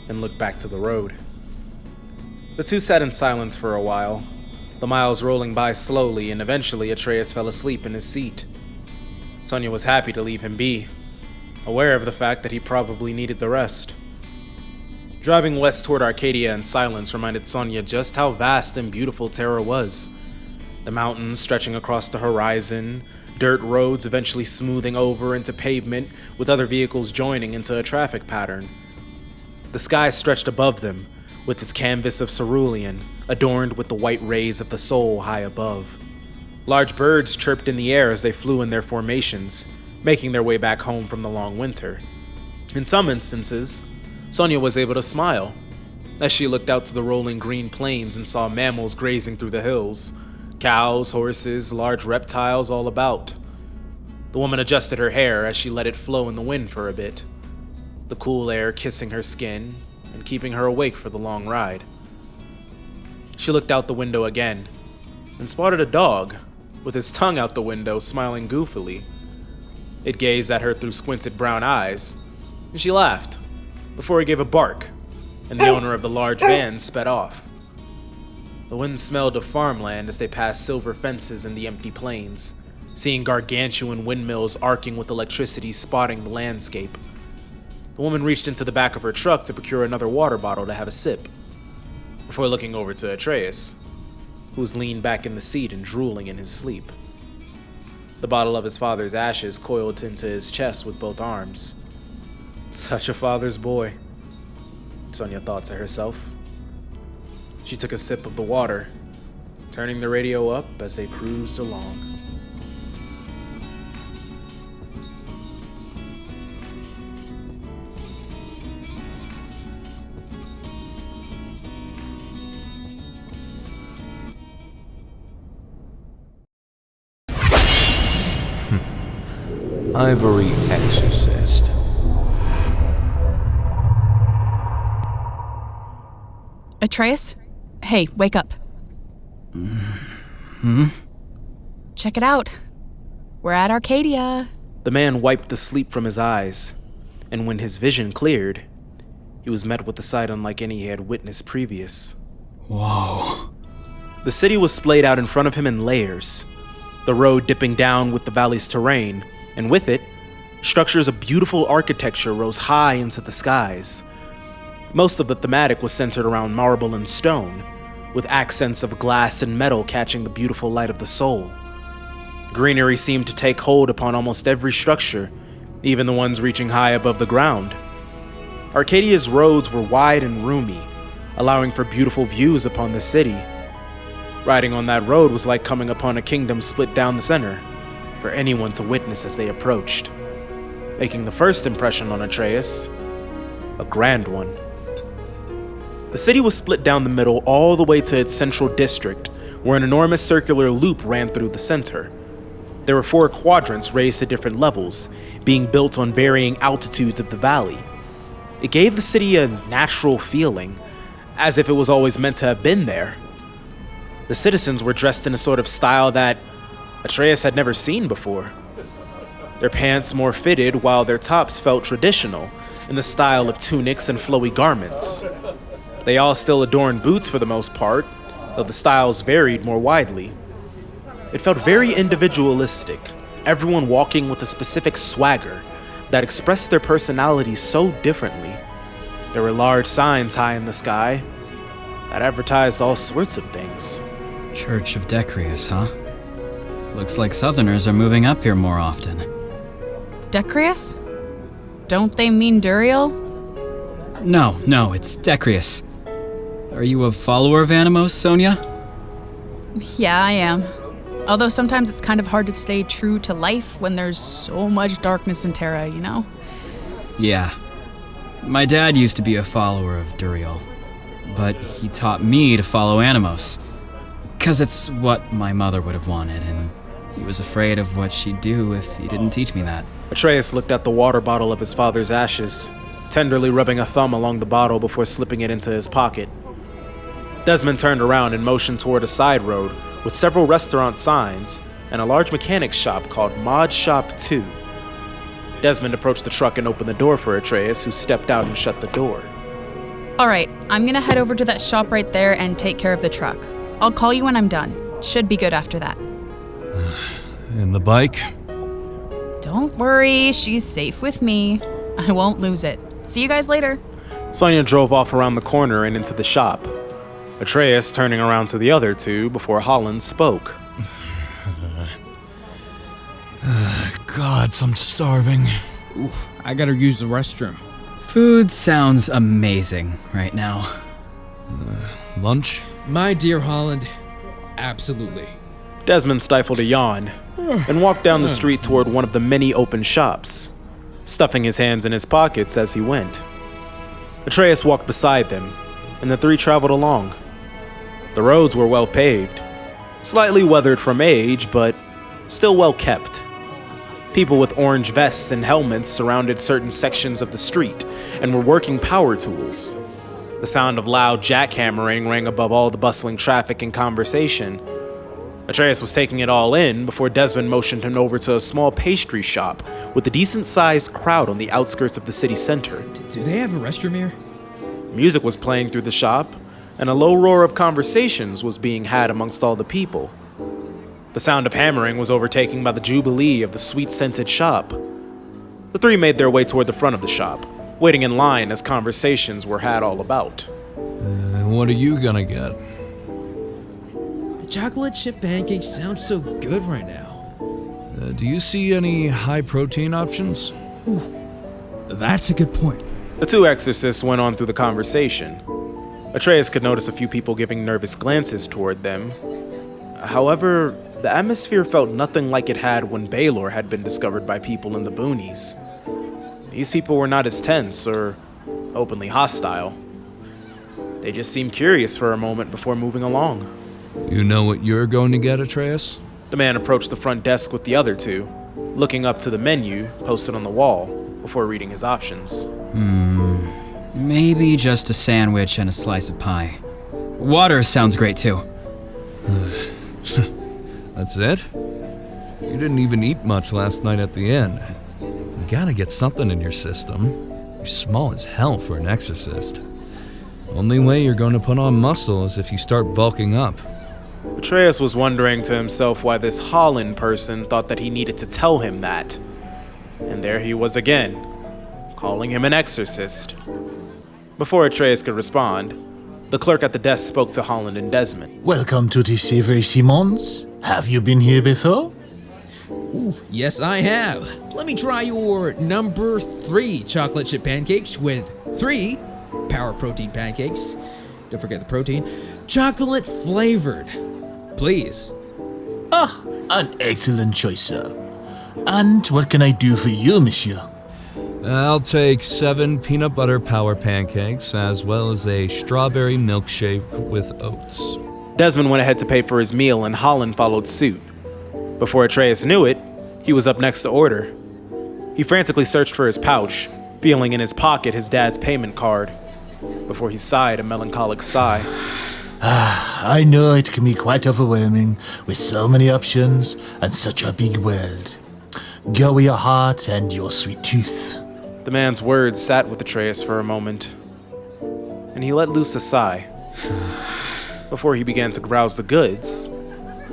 B: and looked back to the road. The two sat in silence for a while, the miles rolling by slowly, and eventually Atreus fell asleep in his seat. Sonia was happy to leave him be, aware of the fact that he probably needed the rest. Driving west toward Arcadia in silence reminded Sonia just how vast and beautiful Terra was. The mountains stretching across the horizon, dirt roads eventually smoothing over into pavement with other vehicles joining into a traffic pattern. The sky stretched above them, with its canvas of cerulean, adorned with the white rays of the soul high above. Large birds chirped in the air as they flew in their formations, making their way back home from the long winter. In some instances, Sonia was able to smile, as she looked out to the rolling green plains and saw mammals grazing through the hills, cows, horses, large reptiles all about. The woman adjusted her hair as she let it flow in the wind for a bit, the cool air kissing her skin and keeping her awake for the long ride. She looked out the window again and spotted a dog with his tongue out the window, smiling goofily. It gazed at her through squinted brown eyes, and she laughed before he gave a bark, and the owner of the large van sped off. The wind smelled of farmland as they passed silver fences in the empty plains, seeing gargantuan windmills arcing with electricity spotting the landscape. The woman reached into the back of her truck to procure another water bottle to have a sip, before looking over to Atreus, who was leaned back in the seat and drooling in his sleep. The bottle of his father's ashes coiled into his chest with both arms. Such a father's boy, Sonia thought to herself. She took a sip of the water, turning the radio up as they cruised along.
F: Ivory Exorcist.
E: Atreus? Hey, wake up. Check it out. We're at Arcadia.
B: The man wiped the sleep from his eyes, and when his vision cleared, he was met with a sight unlike any he had witnessed previous.
D: Whoa.
B: The city was splayed out in front of him in layers, the road dipping down with the valley's terrain, and with it, structures of beautiful architecture rose high into the skies. Most of the thematic was centered around marble and stone, with accents of glass and metal catching the beautiful light of the soul. Greenery seemed to take hold upon almost every structure, even the ones reaching high above the ground. Arcadia's roads were wide and roomy, allowing for beautiful views upon the city. Riding on that road was like coming upon a kingdom split down the center, for anyone to witness as they approached, making the first impression on Atreus a grand one. The city was split down the middle all the way to its central district, where an enormous circular loop ran through the center. There were 4 quadrants raised to different levels, being built on varying altitudes of the valley. It gave the city a natural feeling, as if it was always meant to have been there. The citizens were dressed in a sort of style that Atreus had never seen before. Their pants more fitted, while their tops felt traditional, in the style of tunics and flowy garments. They all still adorned boots for the most part, though the styles varied more widely. It felt very individualistic, everyone walking with a specific swagger that expressed their personalities so differently. There were large signs high in the sky that advertised all sorts of things.
D: Church of Decrius, huh? Looks like Southerners are moving up here more often.
E: Decrius? Don't they mean Duriel?
D: No, it's Decrius. Are you a follower of Animos, Sonia?
E: Yeah, I am. Although sometimes it's kind of hard to stay true to life when there's so much darkness in Terra, you know?
D: Yeah. My dad used to be a follower of Duriel. but he taught me to follow Animos. 'Cause it's what my mother would have wanted, and he was afraid of what she'd do if he didn't teach me that.
B: Atreus looked at the water bottle of his father's ashes, tenderly rubbing a thumb along the bottle before slipping it into his pocket. Desmond turned around and motioned toward a side road with several restaurant signs and a large mechanics shop called Mod Shop 2. Desmond approached the truck and opened the door for Atreus, who stepped out and shut the door.
E: All right, I'm gonna head over to that shop right there and take care of the truck. I'll call you when I'm done. Should be good after that.
F: And the bike?
E: Don't worry, she's safe with me. I won't lose it. See you guys later.
B: Sonia drove off around the corner and into the shop, Atreus turning around to the other two before Holland spoke.
F: Gods, I'm starving.
C: Oof, I gotta use the restroom.
D: Food sounds amazing right now.
F: Lunch?
C: My dear Holland, absolutely.
B: Desmond stifled a yawn and walked down the street toward one of the many open shops, stuffing his hands in his pockets as he went. Atreus walked beside them, and the three traveled along. The roads were well paved, slightly weathered from age, but still well kept. People with orange vests and helmets surrounded certain sections of the street and were working power tools. The sound of loud jackhammering rang above all the bustling traffic and conversation. Atreus was taking it all in before Desmond motioned him over to a small pastry shop with a decent-sized crowd on the outskirts of the city center.
C: Do they have a restroom here?
B: Music was playing through the shop, and a low roar of conversations was being had amongst all the people. The sound of hammering was overtaken by the jubilee of the sweet-scented shop. The three made their way toward the front of the shop, waiting in line as conversations were had all about.
F: What are you gonna get?
C: The chocolate chip pancakes sound so good right now.
F: Do you see any high-protein options?
C: That's a good point.
B: The two exorcists went on through the conversation. Atreus could notice a few people giving nervous glances toward them. However, the atmosphere felt nothing like it had when Balor had been discovered by people in the boonies. These people were not as tense or openly hostile. They just seemed curious for a moment before moving along.
F: You know what you're going to get, Atreus?
B: The man approached the front desk with the other two, looking up to the menu posted on the wall before reading his options.
D: Maybe just a sandwich and a slice of pie. Water sounds great too.
F: That's it? You didn't even eat much last night at the inn. You gotta get something in your system. You're small as hell for an exorcist. Only way you're going to put on muscle is if you start bulking up.
B: Atreus was wondering to himself why this Holland person thought that he needed to tell him that. And there he was again, calling him an exorcist. Before Atreus could respond, the clerk at the desk spoke to Holland and Desmond.
H: Welcome to the Ivory Simons. Have you been here before?
C: Ooh, yes, I have. Let me try your number 3 chocolate chip pancakes with 3 power protein pancakes. Don't forget the protein. Chocolate flavored. Please.
H: Ah, an excellent choice, sir. And what can I do for you, monsieur?
F: I'll take 7 peanut butter power pancakes as well as a strawberry milkshake with oats.
B: Desmond went ahead to pay for his meal and Holland followed suit. Before Atreus knew it, he was up next to order. He frantically searched for his pouch, feeling in his pocket his dad's payment card, before he sighed a melancholic sigh.
H: I know it can be quite overwhelming with so many options and such a big world. Go with your heart and your sweet tooth.
B: The man's words sat with Atreus for a moment, and he let loose a sigh, before he began to browse the goods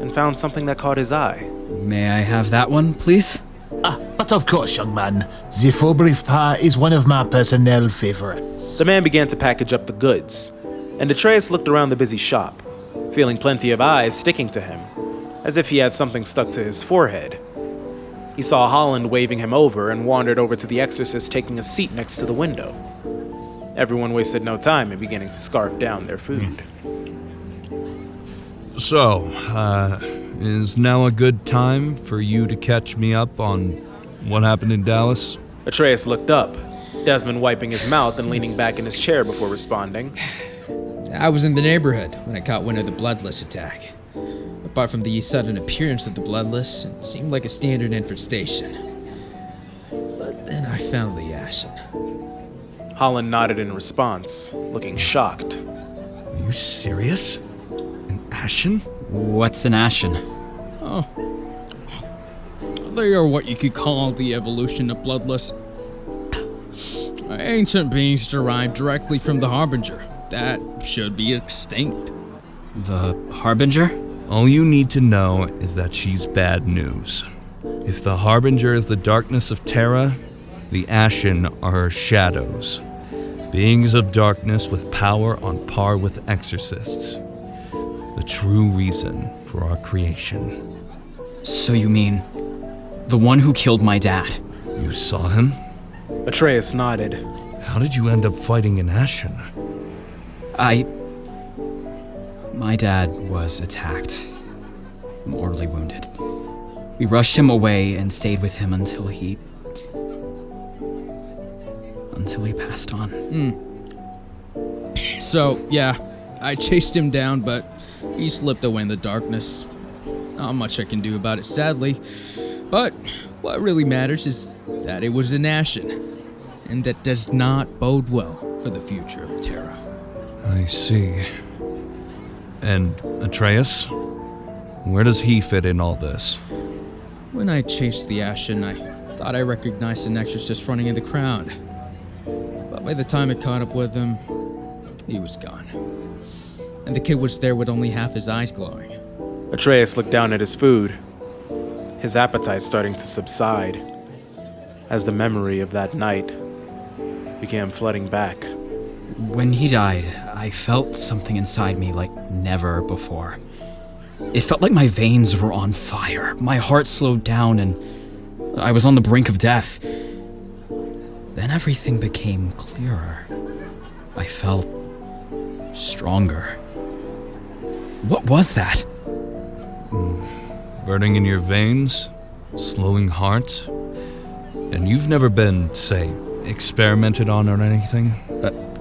B: and found something that caught his eye.
D: May I have that one, please?
H: But of course, young man, the faux-brief pie is one of my personnel favorites.
B: The man began to package up the goods, and Atreus looked around the busy shop, feeling plenty of eyes sticking to him, as if he had something stuck to his forehead. He saw Holland waving him over and wandered over to the exorcist taking a seat next to the window. Everyone wasted no time in beginning to scarf down their food.
F: So, is now a good time for you to catch me up on what happened in Dallas?
B: Atreus looked up, Desmond wiping his mouth and leaning back in his chair before responding.
C: I was in the neighborhood when I caught wind of the bloodless attack. Apart from the sudden appearance of the bloodless, it seemed like a standard infestation. But then I found the ashen.
B: Holland nodded in response, looking shocked.
F: Are you serious? An ashen?
D: What's an ashen?
C: They are what you could call the evolution of bloodless. Ancient beings derived directly from the Harbinger that should be extinct.
D: The Harbinger?
F: All you need to know is that she's bad news. If the Harbinger is the darkness of Terra, the Ashen are her shadows. Beings of darkness with power on par with Exorcists. The true reason for our creation.
D: So you mean the one who killed my dad?
F: You saw him?
B: Atreus nodded.
F: How did you end up fighting an Ashen?
D: My dad was attacked, mortally wounded. We rushed him away and stayed with him until he passed on.
C: So, yeah, I chased him down, but he slipped away in the darkness. Not much I can do about it, sadly. But what really matters is that it was an Ashen, and that does not bode well for the future of Terra.
F: I see. And Atreus? Where does he fit in all this?
C: When I chased the Ashen, I thought I recognized an exorcist running in the crowd. But by the time I caught up with him, he was gone. And the kid was there with only half his eyes glowing.
B: Atreus looked down at his food, his appetite starting to subside as the memory of that night began flooding back.
D: When he died, I felt something inside me like never before. It felt like my veins were on fire. My heart slowed down and I was on the brink of death. Then everything became clearer. I felt stronger. What was that?
F: Burning in your veins? Slowing hearts? And you've never been, say, experimented on or anything?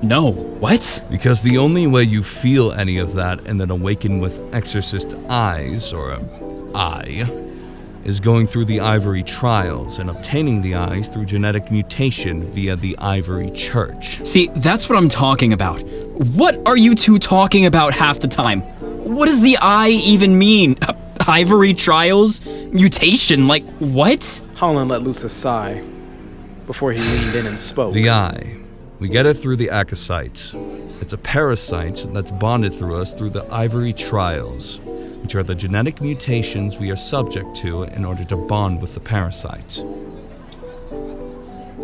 D: No. What?
F: Because the only way you feel any of that and then awaken with Exorcist eyes, or eye, is going through the Ivory trials and obtaining the eyes through genetic mutation via the Ivory Church.
D: See, that's what I'm talking about. What are you two talking about half the time? What does the eye even mean? Ivory trials? Mutation? Like, what?
B: Holland let loose a sigh before he leaned in and spoke.
F: The eye. We get it through the acocytes. It's a parasite that's bonded through us through the Ivory trials, which are the genetic mutations we are subject to in order to bond with the parasites.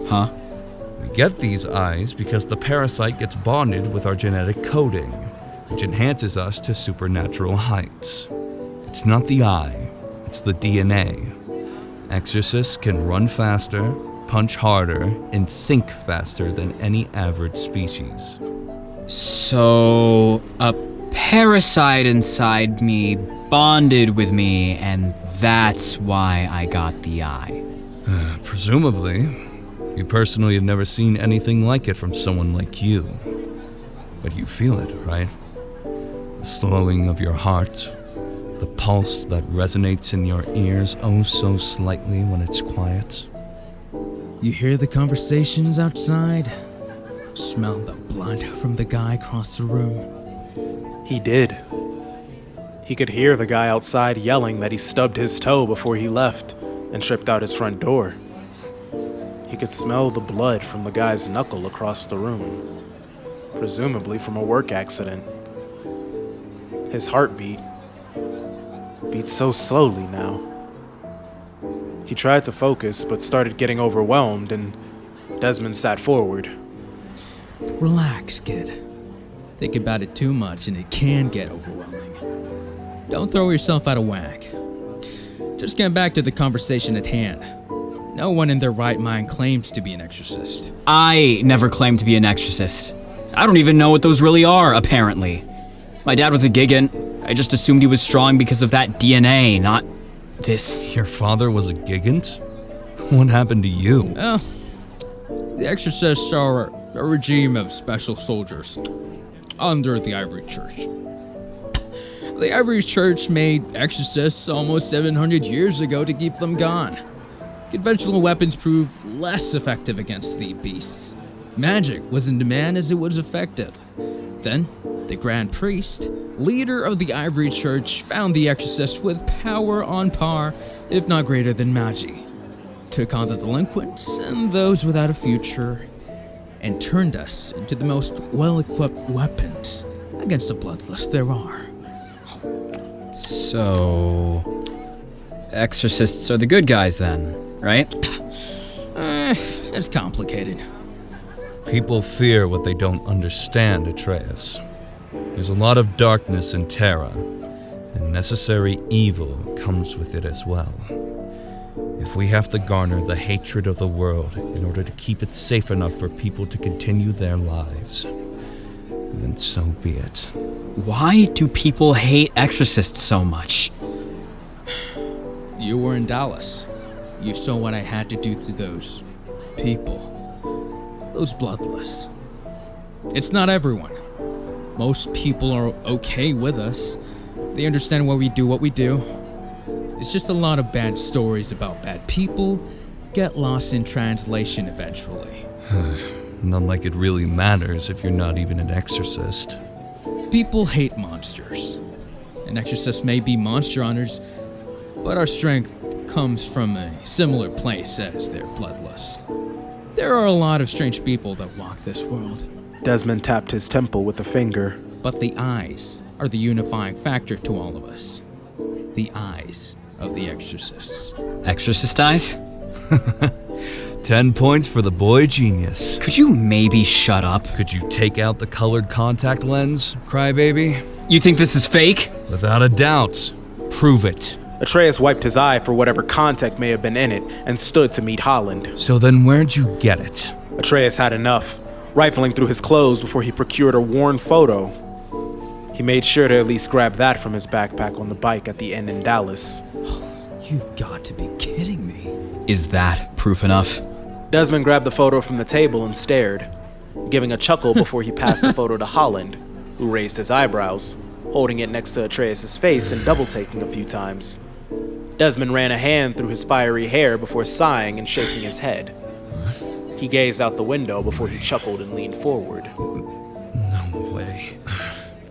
D: Huh?
F: We get these eyes because the parasite gets bonded with our genetic coding, which enhances us to supernatural heights. It's not the eye, it's the DNA. Exorcists can run faster, punch harder, and think faster than any average species.
D: So, a parasite inside me bonded with me, and that's why I got the eye.
F: Presumably. You personally have never seen anything like it from someone like you. But you feel it, right? The slowing of your heart, the pulse that resonates in your ears oh so slightly when it's quiet.
C: You hear the conversations outside? Smell the blood from the guy across the room?
B: He did. He could hear the guy outside yelling that he stubbed his toe before he left and tripped out his front door. He could smell the blood from the guy's knuckle across the room, presumably from a work accident. His heartbeat beat so slowly now. He tried to focus, but started getting overwhelmed, and Desmond sat forward.
C: Relax, kid. Think about it too much and it can get overwhelming. Don't throw yourself out of whack. Just get back to the conversation at hand. No one in their right mind claims to be an exorcist.
D: I never claimed to be an exorcist. I don't even know what those really are, apparently. My dad was a gigant. I just assumed he was strong because of that DNA, not this.
F: Your father was a gigant? What happened to you?
C: The exorcists are a regime of special soldiers.
I: under the Ivory Church. The Ivory Church made exorcists almost 700 years ago to keep them gone. Conventional weapons proved less effective against the beasts. Magic was in demand as it was effective. Then, the Grand Priest, leader of the Ivory Church, found the exorcist with power on par, if not greater than Magi, took on the delinquents and those without a future, and turned us into the most well-equipped weapons against the bloodless there are.
D: So, exorcists are the good guys then, right?
I: It's complicated.
F: People fear what they don't understand, Atreus. There's a lot of darkness in Terra, and necessary evil comes with it as well. If we have to garner the hatred of the world in order to keep it safe enough for people to continue their lives, then so be it.
D: Why do people hate exorcists so much?
I: You were in Dallas. You saw what I had to do to those people. Those bloodless. It's not everyone. Most people are okay with us. They understand why we do what we do. It's just a lot of bad stories about bad people get lost in translation eventually.
F: Not like it really matters if you're not even an exorcist.
I: People hate monsters. And exorcists may be monster hunters, but our strength comes from a similar place as their bloodlust. There are a lot of strange people that walk this world.
B: Desmond tapped his temple with a finger.
I: But the eyes are the unifying factor to all of us. The eyes of the exorcists.
D: Exorcist eyes?
F: 10 points for the boy genius.
D: Could you maybe shut up?
F: Could you take out the colored contact lens, crybaby?
D: You think this is fake?
F: Without a doubt. Prove it.
B: Atreus wiped his eye for whatever contact may have been in it and stood to meet Holland.
F: So then where'd you get it?
B: Atreus had enough, rifling through his clothes before he procured a worn photo. He made sure to at least grab that from his backpack on the bike at the inn in Dallas.
I: You've got to be kidding me.
D: Is that proof enough?
B: Desmond grabbed the photo from the table and stared, giving a chuckle before he passed the photo to Holland, who raised his eyebrows, holding it next to Atreus' face and double-taking a few times. Desmond ran a hand through his fiery hair before sighing and shaking his head. He gazed out the window before he chuckled and leaned forward.
F: No way.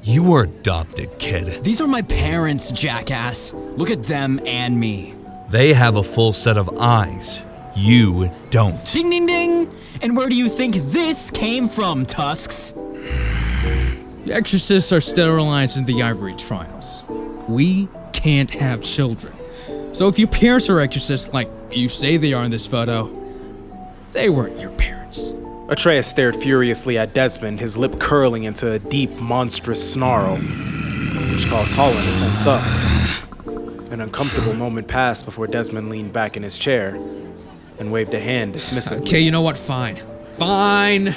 F: You were adopted, kid.
D: These are my parents, jackass. Look at them and me.
F: They have a full set of eyes. You don't.
D: Ding, ding, ding! And where do you think this came from, Tusks?
I: The exorcists are sterilized in the Ivory trials. We can't have children. So if your parents are exorcists like you say they are in this photo, they weren't your parents.
B: Atreus stared furiously at Desmond, his lip curling into a deep, monstrous snarl, which caused Holland to tense up. An uncomfortable moment passed before Desmond leaned back in his chair and waved a hand dismissively.
I: Okay, you know what? Fine. Fine.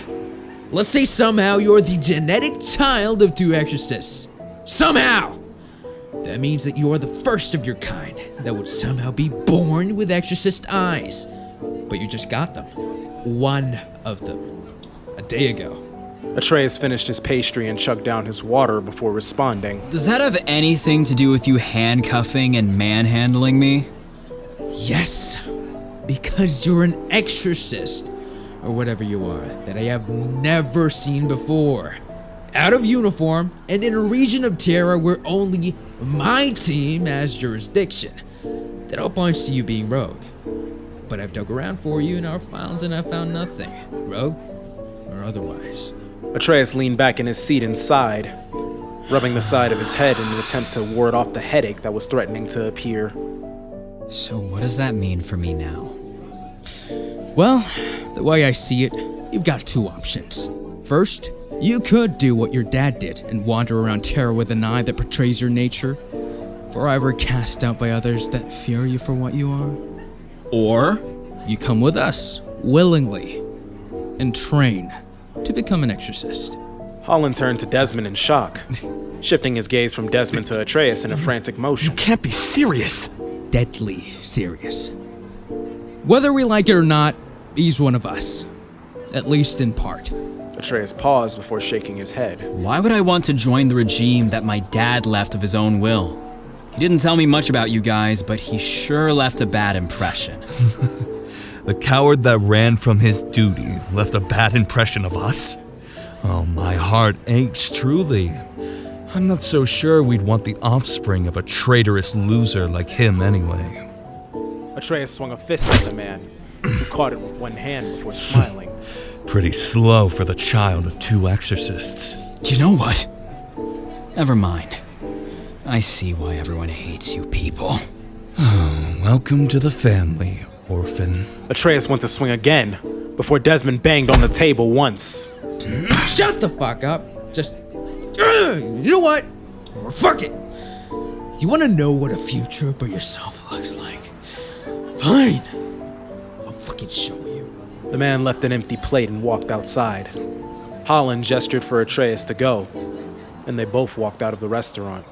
I: Let's say somehow you're the genetic child of two exorcists. Somehow! That means that you are the first of your kind that would somehow be born with exorcist eyes. But you just got them. One of them. A day ago.
B: Atreus finished his pastry and chugged down his water before responding.
D: Does that have anything to do with you handcuffing and manhandling me?
I: Yes. Because you're an exorcist. Or whatever you are, that I have never seen before. Out of uniform, and in a region of Terra where only my team has jurisdiction. That all points to you being rogue. But I've dug around for you in our files and I found nothing. Rogue or otherwise.
B: Atreus leaned back in his seat and sighed, rubbing the side of his head in an attempt to ward off the headache that was threatening to appear.
D: So what does that mean for me now?
I: Well, the way I see it, you've got two options. First, you could do what your dad did and wander around Terra with an eye that portrays your nature, forever cast out by others that fear you for what you are.
D: Or
I: you come with us, willingly, and train to become an exorcist.
B: Holland turned to Desmond in shock, shifting his gaze from Desmond to Atreus in a frantic motion.
J: You can't be serious.
I: Deadly serious. Whether we like it or not, he's one of us. At least in part.
B: Atreus paused before shaking his head.
D: Why would I want to join the regime that my dad left of his own will? He didn't tell me much about you guys, but he sure left a bad impression.
F: The coward that ran from his duty left a bad impression of us? Oh, my heart aches truly. I'm not so sure we'd want the offspring of a traitorous loser like him anyway.
B: Atreus swung a fist at the man, who caught it with one hand before smiling.
F: Pretty slow for the child of two exorcists.
D: You know what? Never mind. I see why everyone hates you people.
F: Welcome to the family, orphan.
B: Atreus went to swing again, before Desmond banged on the table once.
I: Shut the fuck up. Just, you know what? Fuck it. You want to know what a future for yourself looks like? Fine. I'll fucking show you.
B: The man left an empty plate and walked outside. Holland gestured for Atreus to go, and they both walked out of the restaurant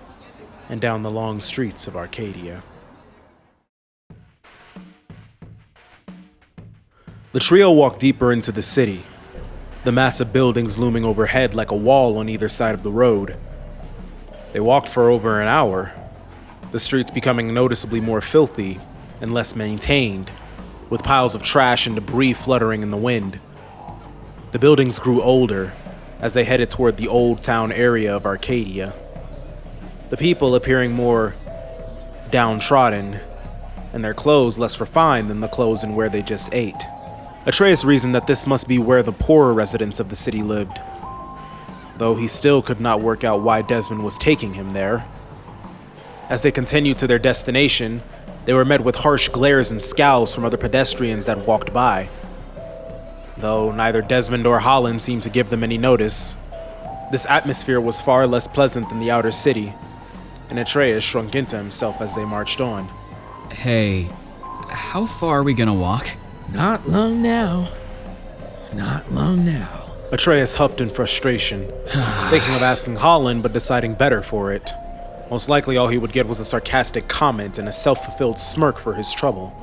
B: and down the long streets of Arcadia. The trio walked deeper into the city, the massive buildings looming overhead like a wall on either side of the road. They walked for over an hour, the streets becoming noticeably more filthy and less maintained, with piles of trash and debris fluttering in the wind. The buildings grew older as they headed toward the old town area of Arcadia, the people appearing more downtrodden, and their clothes less refined than the clothes in where they just ate. Atreus reasoned that this must be where the poorer residents of the city lived, though he still could not work out why Desmond was taking him there. As they continued to their destination, they were met with harsh glares and scowls from other pedestrians that walked by. Though neither Desmond or Holland seemed to give them any notice, this atmosphere was far less pleasant than the outer city, and Atreus shrunk into himself as they marched on.
D: Hey, how far are we gonna walk?
I: Not long now. Not long now.
B: Atreus huffed in frustration, thinking of asking Holland but deciding better for it. Most likely all he would get was a sarcastic comment and a self-fulfilled smirk for his trouble.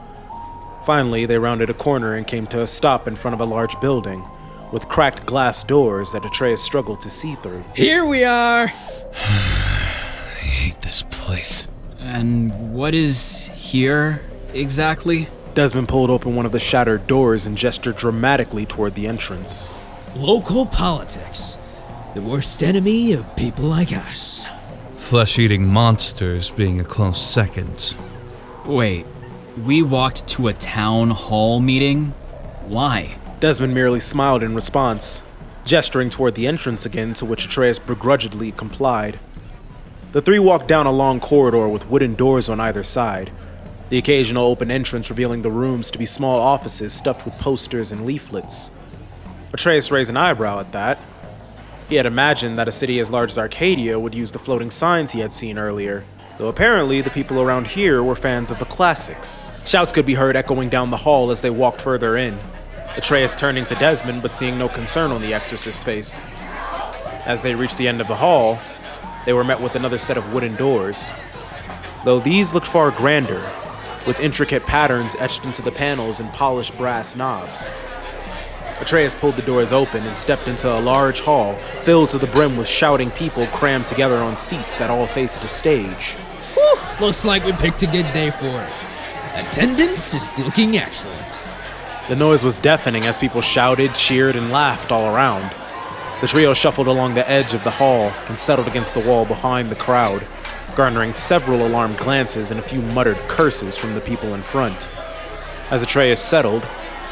B: Finally, they rounded a corner and came to a stop in front of a large building, with cracked glass doors that Atreus struggled to see through.
I: Here we are!
F: I hate this place.
D: And what is here exactly?
B: Desmond pulled open one of the shattered doors and gestured dramatically toward the entrance.
I: Local politics. The worst enemy of people like us.
F: Flesh-eating monsters being a close second.
D: Wait, we walked to a town hall meeting? Why?
B: Desmond merely smiled in response, gesturing toward the entrance again, to which Atreus begrudgingly complied. The three walked down a long corridor with wooden doors on either side, the occasional open entrance revealing the rooms to be small offices stuffed with posters and leaflets. Atreus raised an eyebrow at that. He had imagined that a city as large as Arcadia would use the floating signs he had seen earlier, though apparently the people around here were fans of the classics. Shouts could be heard echoing down the hall as they walked further in, Atreus turning to Desmond but seeing no concern on the Exorcist's face. As they reached the end of the hall, they were met with another set of wooden doors, though these looked far grander, with intricate patterns etched into the panels and polished brass knobs. Atreus pulled the doors open and stepped into a large hall filled to the brim with shouting people crammed together on seats that all faced a stage.
I: Whew, looks like we picked a good day for it. Attendance is looking excellent.
B: The noise was deafening as people shouted, cheered, and laughed all around. The trio shuffled along the edge of the hall and settled against the wall behind the crowd, garnering several alarmed glances and a few muttered curses from the people in front. As Atreus settled,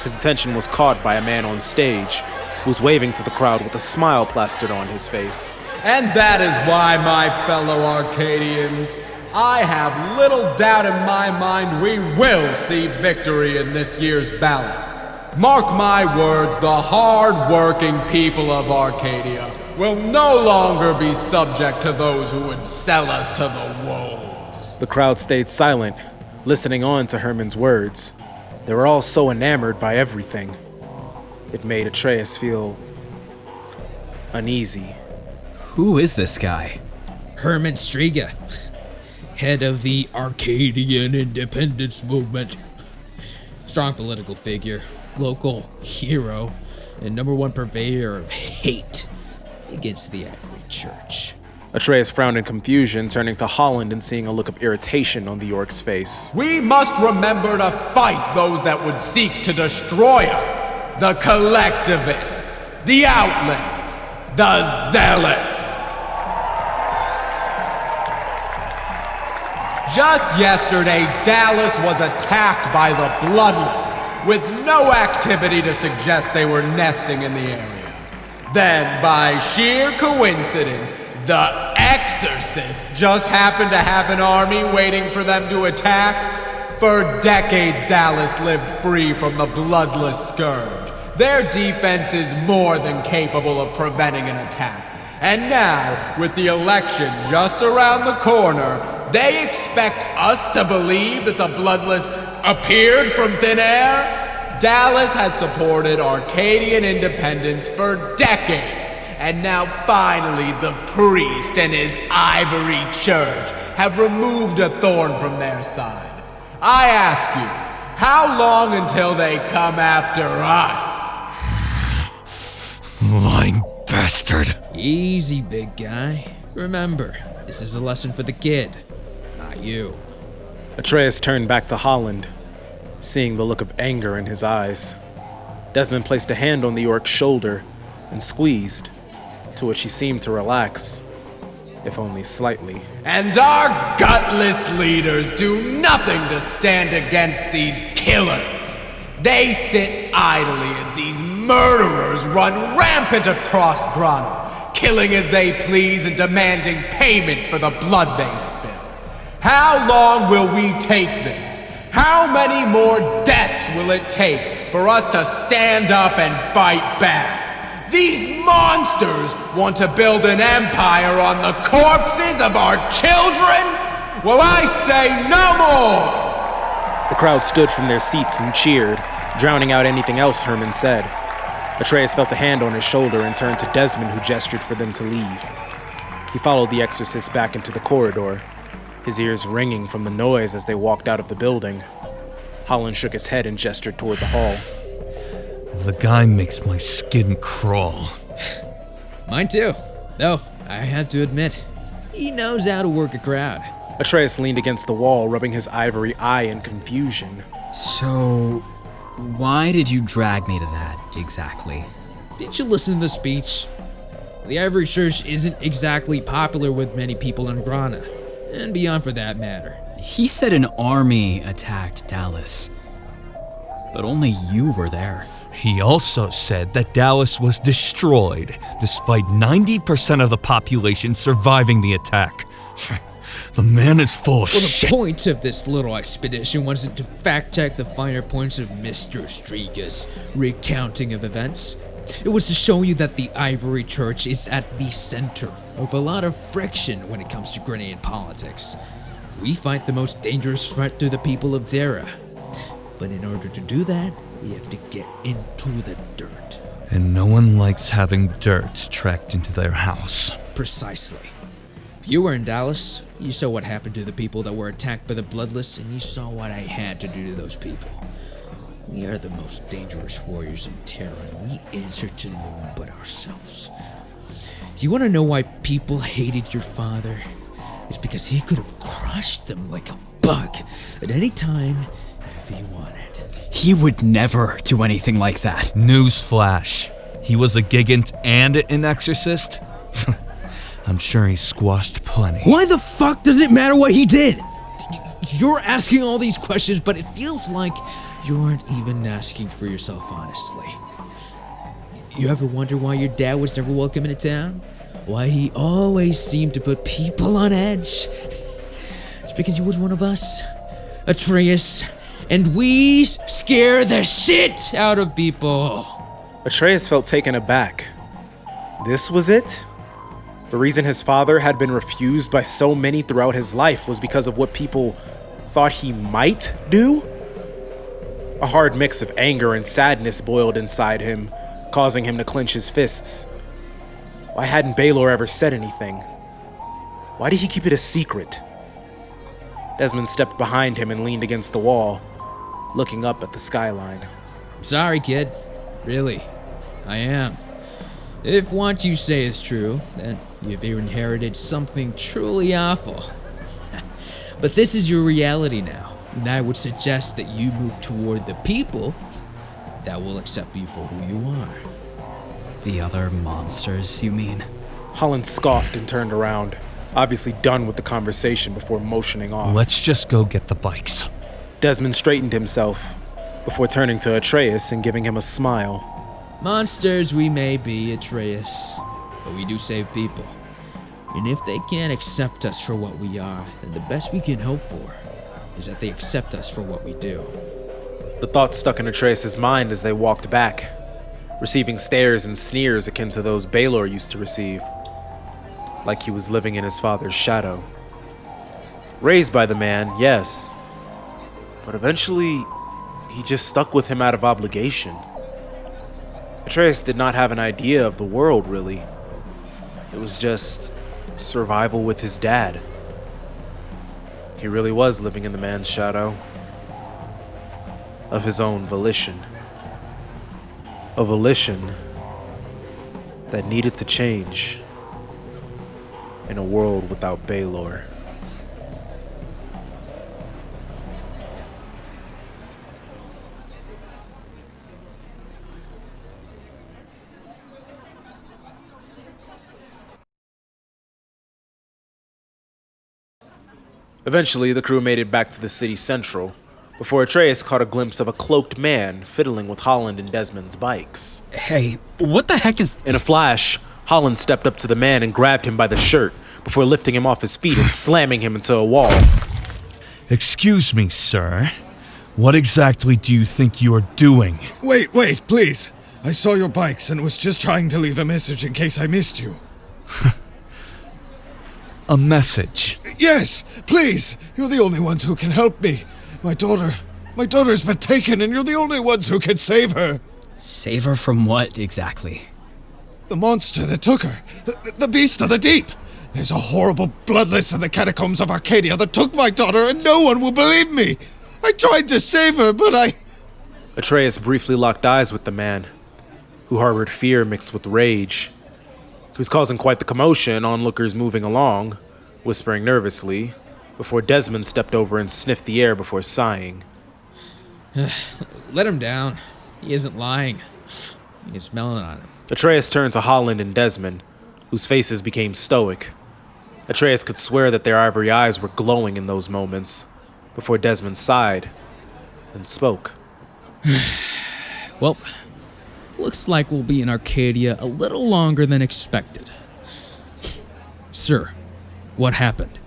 B: his attention was caught by a man on stage, who was waving to the crowd with a smile plastered on his face.
J: And that is why, my fellow Arcadians, I have little doubt in my mind we will see victory in this year's ballot. Mark my words, the hard-working people of Arcadia will no longer be subject to those who would sell us to the wolves.
B: The crowd stayed silent, listening on to Herman's words. They were all so enamored by everything. It made Atreus feel uneasy.
D: Who is this guy?
I: Herman Striga, head of the Arcadian independence movement. Strong political figure, local hero, and #1 purveyor of hate against the Ivory Church.
B: Atreus frowned in confusion, turning to Holland and seeing a look of irritation on the orc's face.
J: We must remember to fight those that would seek to destroy us. The collectivists, the outlaws, the zealots. Just yesterday, Dallas was attacked by the Bloodless, with no activity to suggest they were nesting in the area. Then, by sheer coincidence, the Exorcist just happened to have an army waiting for them to attack. For decades, Dallas lived free from the bloodless scourge. Their defense is more than capable of preventing an attack. And now, with the election just around the corner, they expect us to believe that the bloodless appeared from thin air? Dallas has supported Arcadian independence for decades. And now finally the priest and his Ivory Church have removed a thorn from their side. I ask you, how long until they come after us?
F: Lying bastard.
I: Easy, big guy. Remember, this is a lesson for the kid, not you.
B: Atreus turned back to Holland, seeing the look of anger in his eyes. Desmond placed a hand on the orc's shoulder and squeezed, to which he seemed to relax, if only slightly.
J: And our gutless leaders do nothing to stand against these killers. They sit idly as these murderers run rampant across Grana, killing as they please and demanding payment for the blood they spill. How long will we take this? How many more deaths will it take for us to stand up and fight back? These monsters want to build an empire on the corpses of our children? Well, I say no more!
B: The crowd stood from their seats and cheered, drowning out anything else Herman said. Atreus felt a hand on his shoulder and turned to Desmond, who gestured for them to leave. He followed the exorcist back into the corridor, his ears ringing from the noise as they walked out of the building. Holland shook his head and gestured toward the hall.
F: The guy makes my skin crawl.
I: Mine too. Though, I have to admit, he knows how to work a crowd.
B: Atreus leaned against the wall, rubbing his ivory eye in confusion.
D: So, why did you drag me to that, exactly?
I: Didn't you listen to the speech? The Ivory Church isn't exactly popular with many people in Grana, and beyond for that matter.
D: He said an army attacked Dallas, but only you were there.
F: He also said that Dallas was destroyed, despite 90% of the population surviving the attack. The man is full of shit.
I: The point of this little expedition wasn't to fact-check the finer points of Mr. Striga's recounting of events. It was to show you that the Ivory Church is at the center of a lot of friction when it comes to Grenadian politics. We fight the most dangerous threat to the people of Terra. But in order to do that, we have to get into the dirt.
F: And no one likes having dirt tracked into their house.
I: Precisely. You were in Dallas. You saw what happened to the people that were attacked by the Bloodless, and you saw what I had to do to those people. We are the most dangerous warriors in Terra, and we answer to no one but ourselves. You want to know why people hated your father? It's because he could have crushed them like a bug at any time if he wanted.
D: He would never do anything like that.
F: Newsflash. He was a gigant and an exorcist? I'm sure he squashed plenty.
I: Why the fuck does it matter what he did? You're asking all these questions, but it feels like you aren't even asking for yourself honestly. You ever wonder why your dad was never welcome into town? Why he always seemed to put people on edge? It's because he was one of us, Atreus, and we scare the shit out of people.
B: Atreus felt taken aback. This was it? The reason his father had been refused by so many throughout his life was because of what people thought he might do? A hard mix of anger and sadness boiled inside him, causing him to clench his fists. Why hadn't Balor ever said anything? Why did he keep it a secret? Desmond stepped behind him and leaned against the wall, looking up at the skyline.
I: Sorry, kid. Really. I am. If what you say is true, then you've inherited something truly awful. But this is your reality now, and I would suggest that you move toward the people that will accept you for who you are.
D: The other monsters, you mean?
B: Holland scoffed and turned around, obviously done with the conversation before motioning off.
F: Let's just go get the bikes.
B: Desmond straightened himself before turning to Atreus and giving him a smile.
I: Monsters we may be, Atreus, but we do save people. And if they can't accept us for what we are, then the best we can hope for is that they accept us for what we do.
B: The thought stuck in Atreus' mind as they walked back, receiving stares and sneers akin to those Balor used to receive, like he was living in his father's shadow. Raised by the man, yes, but eventually he just stuck with him out of obligation. Atreus did not have an idea of the world, really. It was just survival with his dad. He really was living in the man's shadow, of his own volition. A volition that needed to change in a world without Balor. Eventually, the crew made it back to the city central, before Atreus caught a glimpse of a cloaked man fiddling with Holland and Desmond's bikes.
D: Hey, what the heck is...
B: In a flash, Holland stepped up to the man and grabbed him by the shirt, before lifting him off his feet and slamming him into a wall.
F: Excuse me, sir. What exactly do you think you are doing?
K: Wait, please. I saw your bikes and was just trying to leave a message in case I missed you.
F: A message?
K: Yes, please. You're the only ones who can help me. My daughter's been taken and you're the only ones who can save her.
D: Save her from what, exactly?
K: The monster that took her. The beast of the deep. There's a horrible bloodless in the catacombs of Arcadia that took my daughter and no one will believe me. I tried to save her, but
B: Atreus briefly locked eyes with the man, who harbored fear mixed with rage. He was causing quite the commotion, onlookers moving along, whispering nervously, before Desmond stepped over and sniffed the air before sighing.
I: Let him down. He isn't lying. You can smell it on him.
B: Atreus turned to Holland and Desmond, whose faces became stoic. Atreus could swear that their ivory eyes were glowing in those moments, before Desmond sighed and spoke.
I: Well, looks like we'll be in Arcadia a little longer than expected. Sir, what happened?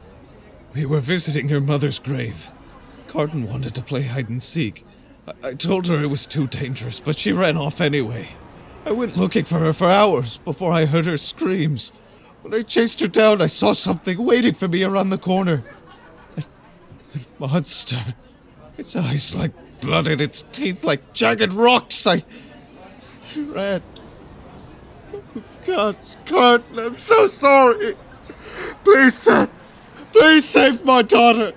K: we were visiting her mother's grave. Carden wanted to play hide and seek. I told her it was too dangerous, but she ran off anyway. I went looking for her for hours before I heard her screams. When I chased her down, I saw something waiting for me around the corner. That monster. Its eyes like blood and its teeth like jagged rocks. I ran. Oh, God, Carden, I'm so sorry. Please save my daughter.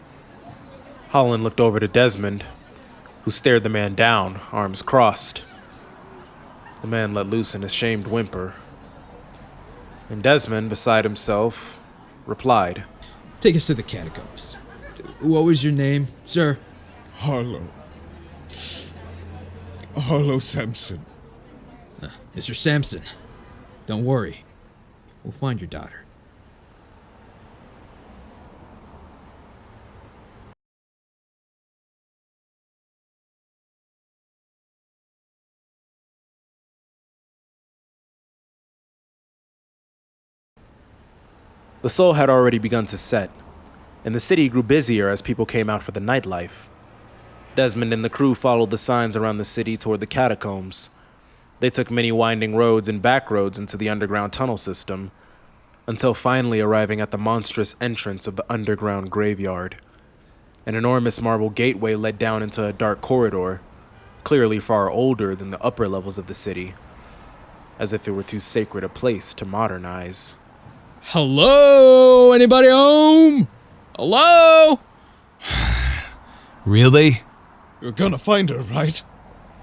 B: Holland looked over to Desmond, who stared the man down, arms crossed. The man let loose an ashamed whimper. And Desmond, beside himself, replied,
I: Take us to the catacombs. What was your name, sir?
K: Harlow Sampson.
I: Mr. Sampson, don't worry. We'll find your daughter.
B: The sun had already begun to set, and the city grew busier as people came out for the nightlife. Desmond and the crew followed the signs around the city toward the catacombs. They took many winding roads and back roads into the underground tunnel system, until finally arriving at the monstrous entrance of the underground graveyard. An enormous marble gateway led down into a dark corridor, clearly far older than the upper levels of the city, as if it were too sacred a place to modernize.
I: Hello? Anybody home? Hello?
F: Really?
K: You're gonna find her, right?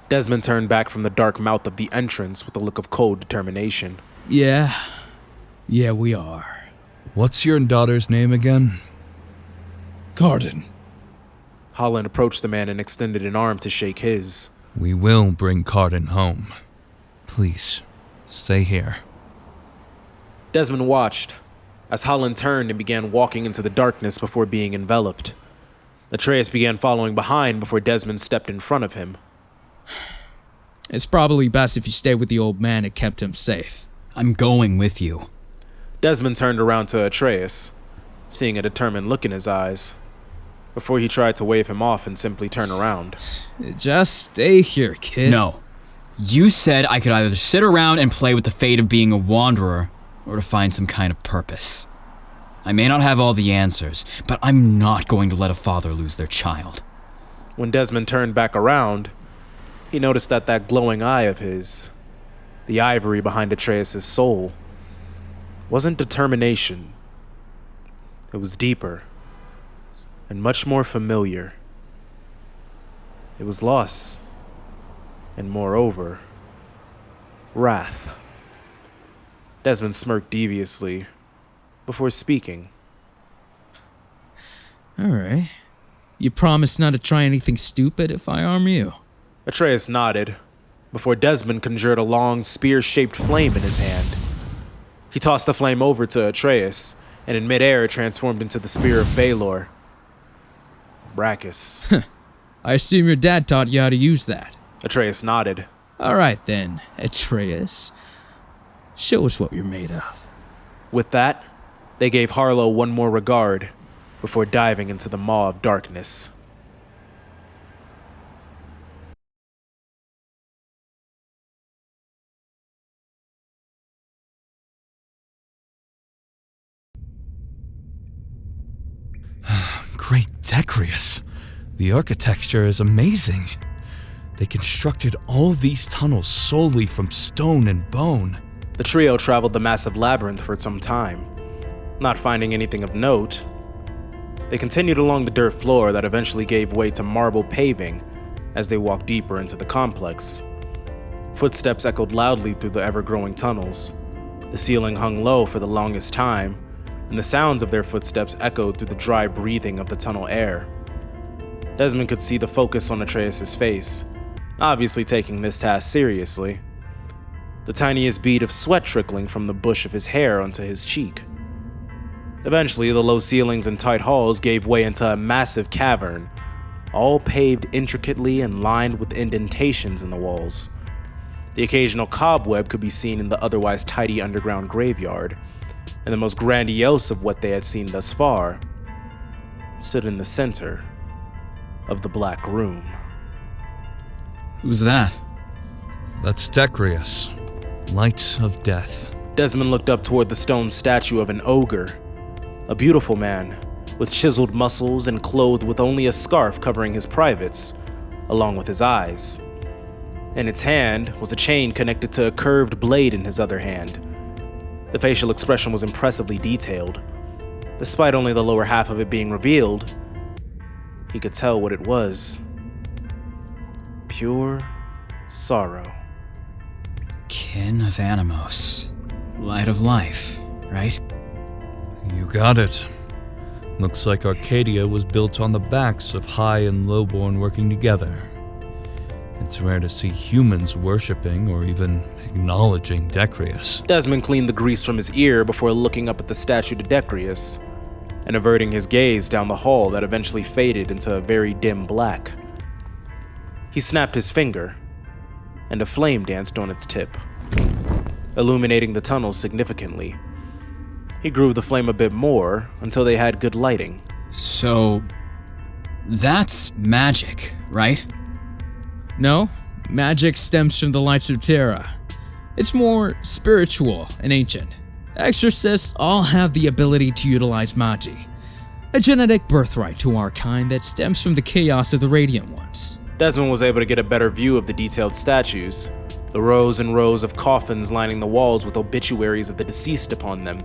B: Desmond turned back from the dark mouth of the entrance with a look of cold determination.
I: Yeah, we are.
F: What's your daughter's name again?
K: Carden.
B: Holland approached the man and extended an arm to shake his.
F: We will bring Carden home. Please, stay here.
B: Desmond watched as Holland turned and began walking into the darkness before being enveloped. Atreus began following behind before Desmond stepped in front of him.
I: It's probably best if you stay with the old man and kept him safe.
D: I'm going with you.
B: Desmond turned around to Atreus, seeing a determined look in his eyes, before he tried to wave him off and simply turn around.
I: Just stay here, kid.
D: No. You said I could either sit around and play with the fate of being a wanderer, or to find some kind of purpose. I may not have all the answers, but I'm not going to let a father lose their child.
B: When Desmond turned back around, he noticed that glowing eye of his, the ivory behind Atreus' soul, wasn't determination. It was deeper and much more familiar. It was loss, and moreover, wrath. Desmond smirked deviously before speaking.
I: Alright. You promise not to try anything stupid if I arm you?
B: Atreus nodded before Desmond conjured a long spear-shaped flame in his hand. He tossed the flame over to Atreus, and in midair it transformed into the spear of Balor. Brachus.
I: I assume your dad taught you how to use that.
B: Atreus nodded.
I: Alright then, Atreus. Show us what you're made of.
B: With that, they gave Harlow one more regard before diving into the maw of darkness.
F: Great Decrius. The architecture is amazing. They constructed all these tunnels solely from stone and bone.
B: The trio traveled the massive labyrinth for some time, not finding anything of note. They continued along the dirt floor that eventually gave way to marble paving as they walked deeper into the complex. Footsteps echoed loudly through the ever-growing tunnels. The ceiling hung low for the longest time, and the sounds of their footsteps echoed through the dry breathing of the tunnel air. Desmond could see the focus on Atreus' face, obviously taking this task seriously. The tiniest bead of sweat trickling from the bush of his hair onto his cheek. Eventually, the low ceilings and tight halls gave way into a massive cavern, all paved intricately and lined with indentations in the walls. The occasional cobweb could be seen in the otherwise tidy underground graveyard, and the most grandiose of what they had seen thus far stood in the center of the Black Room.
D: Who's that?
F: That's Decrius, Light of Death.
B: Desmond looked up toward the stone statue of an ogre, a beautiful man with chiseled muscles and clothed with only a scarf covering his privates, along with his eyes. In its hand was a chain connected to a curved blade in his other hand. The facial expression was impressively detailed. Despite only the lower half of it being revealed, he could tell what it was. Pure sorrow.
D: Kin of Animos. Light of life, right?
F: You got it. Looks like Arcadia was built on the backs of high and lowborn working together. It's rare to see humans worshipping or even acknowledging Decrius.
B: Desmond cleaned the grease from his ear before looking up at the statue to Decrius, and averting his gaze down the hall that eventually faded into a very dim black. He snapped his finger, and a flame danced on its tip, illuminating the tunnel significantly. He grew the flame a bit more until they had good lighting.
D: So, that's magic, right?
I: No, magic stems from the lights of Terra. It's more spiritual and ancient. Exorcists all have the ability to utilize magi, a genetic birthright to our kind that stems from the chaos of the Radiant Ones.
B: Desmond was able to get a better view of the detailed statues, the rows and rows of coffins lining the walls with obituaries of the deceased upon them.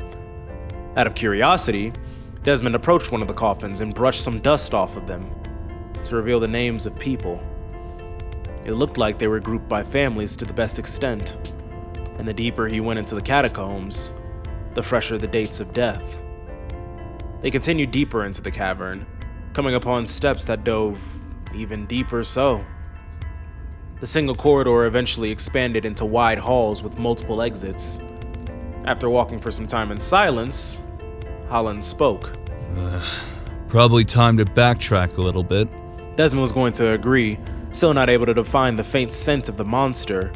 B: Out of curiosity, Desmond approached one of the coffins and brushed some dust off of them to reveal the names of people. It looked like they were grouped by families to the best extent, and the deeper he went into the catacombs, the fresher the dates of death. They continued deeper into the cavern, coming upon steps that dove even deeper so. The single corridor eventually expanded into wide halls with multiple exits. After walking for some time in silence, Holland spoke.
F: Probably time to backtrack a little bit.
B: Desmond was going to agree, still not able to define the faint scent of the monster,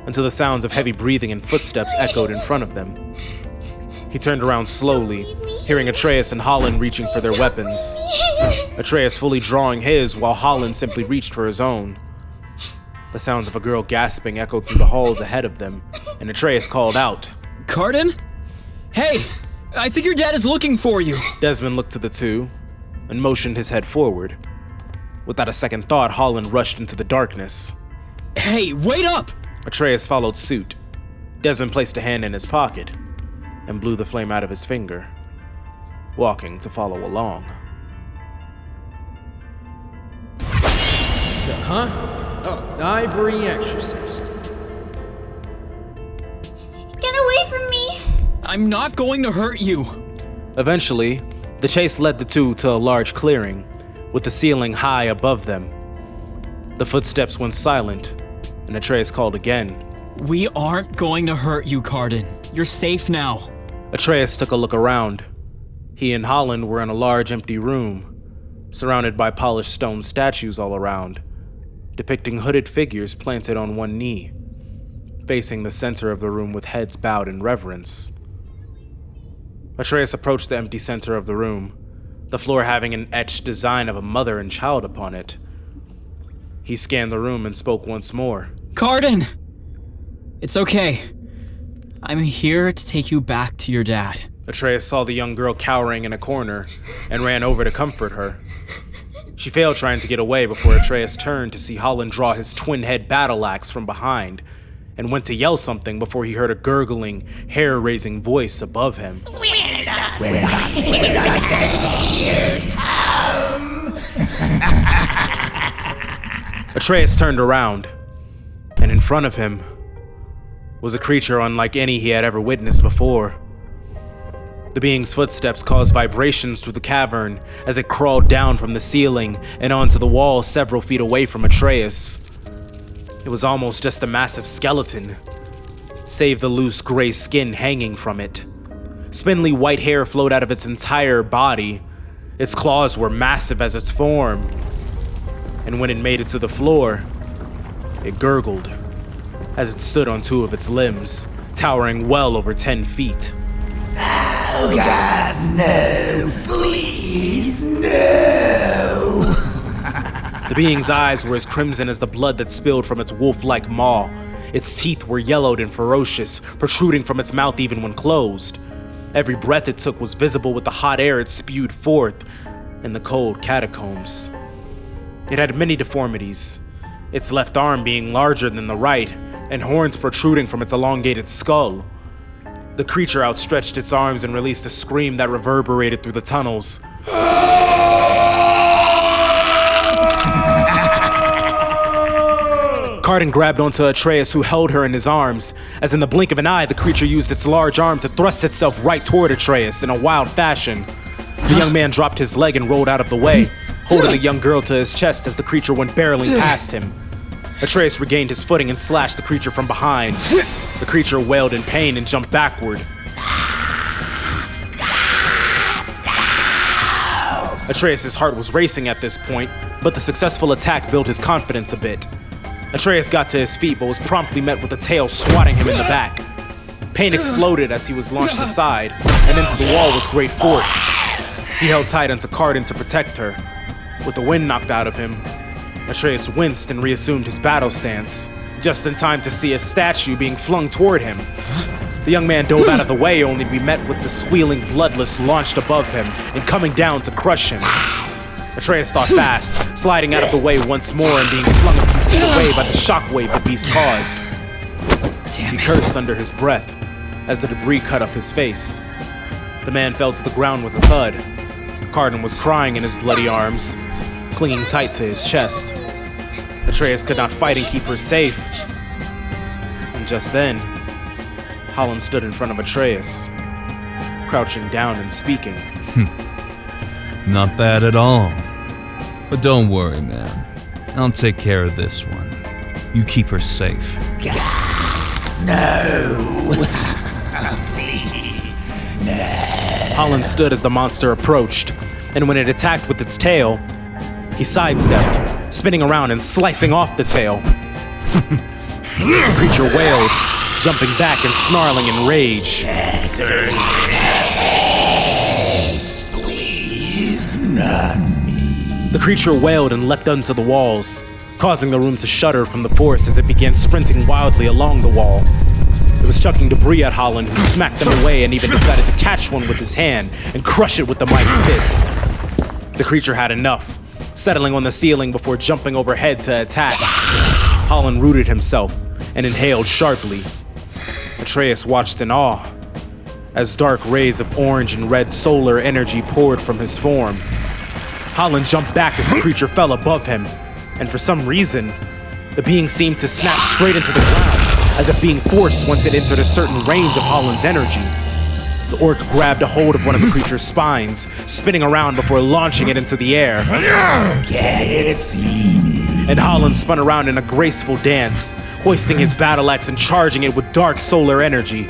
B: until the sounds of heavy breathing and footsteps echoed in front of them. He turned around slowly, hearing Atreus and Holland reaching for their weapons. Atreus fully drawing his, while Holland simply reached for his own. The sounds of a girl gasping echoed through the halls ahead of them, and Atreus called out,
D: Cardin? Hey! I think your dad is looking for you!
B: Desmond looked to the two, and motioned his head forward. Without a second thought, Holland rushed into the darkness.
D: Hey, wait up!
B: Atreus followed suit. Desmond placed a hand in his pocket, and blew the flame out of his finger, walking to follow along.
I: Huh? Oh, Ivory Exorcist.
A: Get away from me!
D: I'm not going to hurt you!
B: Eventually, the chase led the two to a large clearing, with the ceiling high above them. The footsteps went silent, and Atreus called again.
D: We aren't going to hurt you, Cardin. You're safe now.
B: Atreus took a look around. He and Holland were in a large empty room, surrounded by polished stone statues all around, depicting hooded figures planted on one knee, facing the center of the room with heads bowed in reverence. Atreus approached the empty center of the room, the floor having an etched design of a mother and child upon it. He scanned the room and spoke once more.
D: Cardin! It's okay. I'm here to take you back to your dad.
B: Atreus saw the young girl cowering in a corner and ran over to comfort her. She failed trying to get away before Atreus turned to see Holland draw his twin-head battle axe from behind and went to yell something before he heard a gurgling, hair-raising voice above him. Atreus turned around, and in front of him was a creature unlike any he had ever witnessed before. The being's footsteps caused vibrations through the cavern as it crawled down from the ceiling and onto the wall several feet away from Atreus. It was almost just a massive skeleton, save the loose gray skin hanging from it. Spindly white hair flowed out of its entire body. Its claws were massive as its form, and when it made it to the floor, it gurgled as it stood on two of its limbs, towering well over 10 feet.
L: Oh God, no! Please, no!
B: The being's eyes were as crimson as the blood that spilled from its wolf-like maw. Its teeth were yellowed and ferocious, protruding from its mouth even when closed. Every breath it took was visible with the hot air it spewed forth in the cold catacombs. It had many deformities, its left arm being larger than the right, and horns protruding from its elongated skull. The creature outstretched its arms and released a scream that reverberated through the tunnels. Cardin grabbed onto Atreus, who held her in his arms, as in the blink of an eye, the creature used its large arm to thrust itself right toward Atreus in a wild fashion. The young man dropped his leg and rolled out of the way, holding the young girl to his chest as the creature went barreling past him. Atreus regained his footing and slashed the creature from behind. The creature wailed in pain and jumped backward. Atreus' heart was racing at this point, but the successful attack built his confidence a bit. Atreus got to his feet but was promptly met with a tail swatting him in the back. Pain exploded as he was launched aside and into the wall with great force. He held tight onto Cardin to protect her. With the wind knocked out of him, Atreus winced and reassumed his battle stance, just in time to see a statue being flung toward him. The young man dove out of the way only to be met with the squealing Bloodless launched above him and coming down to crush him. Atreus thought fast, sliding out of the way once more and being flung a few feet away by the shockwave the beast caused. He cursed under his breath as the debris cut up his face. The man fell to the ground with a thud. Cardin was crying in his bloody arms, clinging tight to his chest. Atreus could not fight and keep her safe. And just then, Holland stood in front of Atreus, crouching down and speaking.
F: Not bad at all. But don't worry, man. I'll take care of this one. You keep her safe.
L: No. Please. No.
B: Holland stood as the monster approached, and when it attacked with its tail, he sidestepped, spinning around and slicing off the tail. The creature wailed, jumping back and snarling in rage.
L: Exorcist, please, not me.
B: The creature wailed and leapt onto the walls, causing the room to shudder from the force as it began sprinting wildly along the wall. It was chucking debris at Holland, who smacked them away and even decided to catch one with his hand and crush it with the mighty fist. The creature had enough, settling on the ceiling before jumping overhead to attack. Holland rooted himself and inhaled sharply. Atreus watched in awe as dark rays of orange and red solar energy poured from his form. Holland jumped back as the creature fell above him, and for some reason, the being seemed to snap straight into the ground, as if being forced once it entered a certain range of Holland's energy. The orc grabbed a hold of one of the creature's spines, spinning around before launching it into the air.
L: Get it, see me.
B: And Holland spun around in a graceful dance, hoisting his battle axe and charging it with dark solar energy.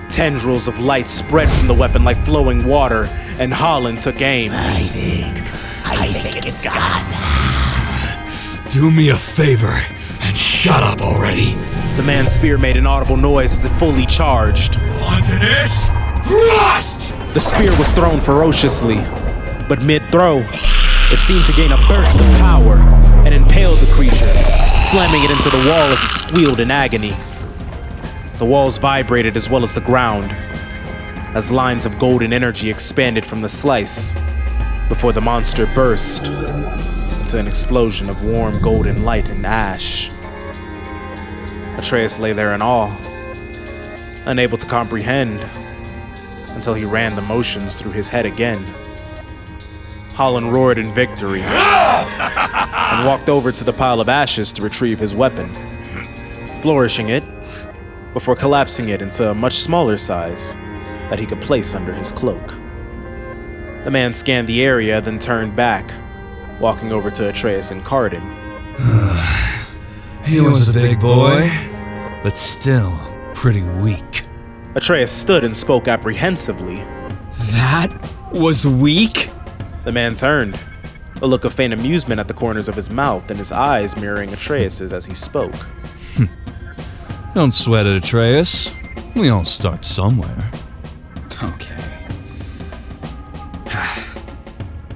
B: Tendrils of light spread from the weapon like flowing water, and Holland took aim.
L: I think it's gone now.
F: Do me a favor and shut up already.
B: The man's spear made an audible noise as it fully charged.
F: Onto this, thrust!
B: The spear was thrown ferociously, but mid-throw, it seemed to gain a burst of power and impaled the creature, slamming it into the wall as it squealed in agony. The walls vibrated as well as the ground, as lines of golden energy expanded from the slice, before the monster burst into an explosion of warm golden light and ash. Atreus lay there in awe, unable to comprehend, until he ran the motions through his head again. Holland roared in victory and walked over to the pile of ashes to retrieve his weapon, flourishing it before collapsing it into a much smaller size that he could place under his cloak. The man scanned the area, then turned back, walking over to Atreus and Cardin.
F: He was a big boy, but still pretty weak.
B: Atreus stood and spoke apprehensively.
D: That was weak?
B: The man turned, a look of faint amusement at the corners of his mouth and his eyes mirroring Atreus's as he spoke.
F: Don't sweat it, Atreus. We all start somewhere.
D: Okay.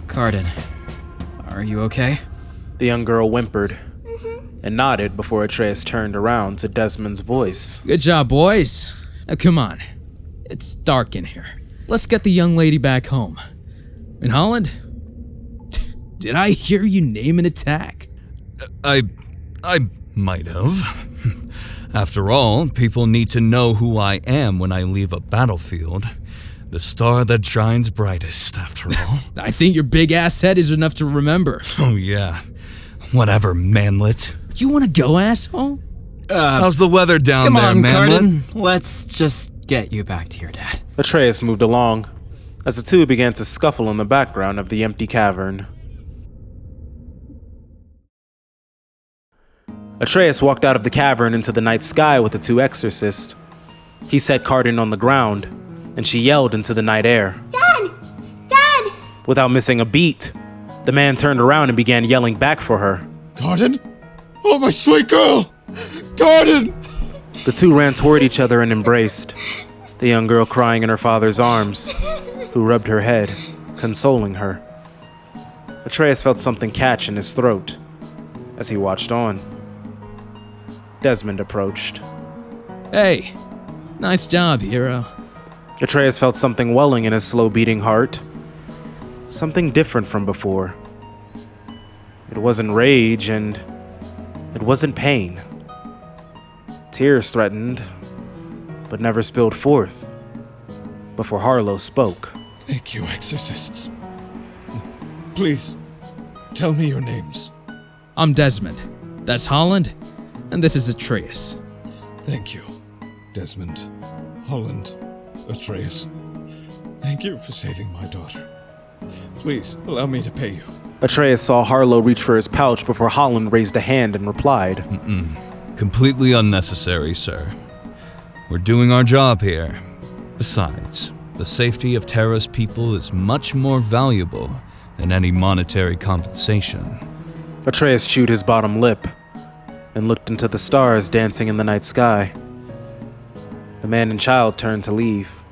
D: Cardin, are you okay?
B: The young girl whimpered and nodded before Atreus turned around to Desmond's voice.
I: Good job, boys. Now come on. It's dark in here. Let's get the young lady back home. And Holland? Did I hear you name an attack?
F: I might have. After all, people need to know who I am when I leave a battlefield. The star that shines brightest, after all.
I: I think your big ass head is enough to remember.
F: Oh yeah. Whatever, manlet.
I: You wanna go, asshole?
F: How's the weather down
D: Come
F: there,
D: on,
F: manlet?
D: Cardin. Let's just get you back to your dad.
B: Atreus moved along as the two began to scuffle in the background of the empty cavern. Atreus walked out of the cavern into the night sky with the two exorcists. He set Cardin on the ground, and she yelled into the night air.
A: Dad! Dad!
B: Without missing a beat, the man turned around and began yelling back for her.
K: Cardin? Oh, my sweet girl! Cardin!
B: The two ran toward each other and embraced, the young girl crying in her father's arms, who rubbed her head, consoling her. Atreus felt something catch in his throat as he watched on. Desmond approached.
I: Hey, nice job, hero.
B: Atreus felt something welling in his slow-beating heart. Something different from before. It wasn't rage and it wasn't pain. Tears threatened, but never spilled forth before Harlow spoke.
K: Thank you, exorcists. Please, tell me your names.
I: I'm Desmond. That's Holland, and this is Atreus.
K: Thank you, Desmond, Holland, Atreus. Thank you for saving my daughter. Please, allow me to pay you.
B: Atreus saw Harlow reach for his pouch before Holland raised a hand and replied,
F: Completely unnecessary, sir. We're doing our job here. Besides, the safety of Terra's people is much more valuable than any monetary compensation.
B: Atreus chewed his bottom lip and looked into the stars dancing in the night sky. The man and child turned to leave.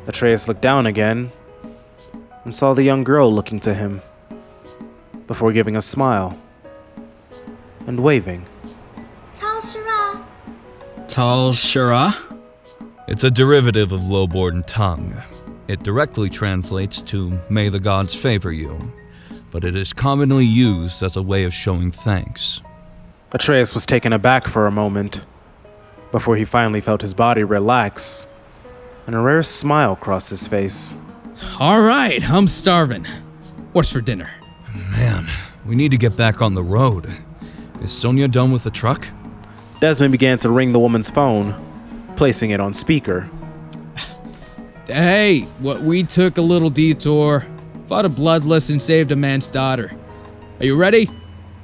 B: Atreus looked down again and saw the young girl looking to him before giving a smile and waving.
D: Tal Shara?
F: It's a derivative of low-born tongue. It directly translates to "May the gods favor you," but it is commonly used as a way of showing thanks.
B: Atreus was taken aback for a moment before he finally felt his body relax and a rare smile crossed his face.
I: All right, I'm starving. What's for dinner?
F: Man, we need to get back on the road. Is Sonia done with the truck?
B: Desmond began to ring the woman's phone, placing it on speaker.
I: Hey, we took a little detour, fought a bloodless and saved a man's daughter. Are you ready?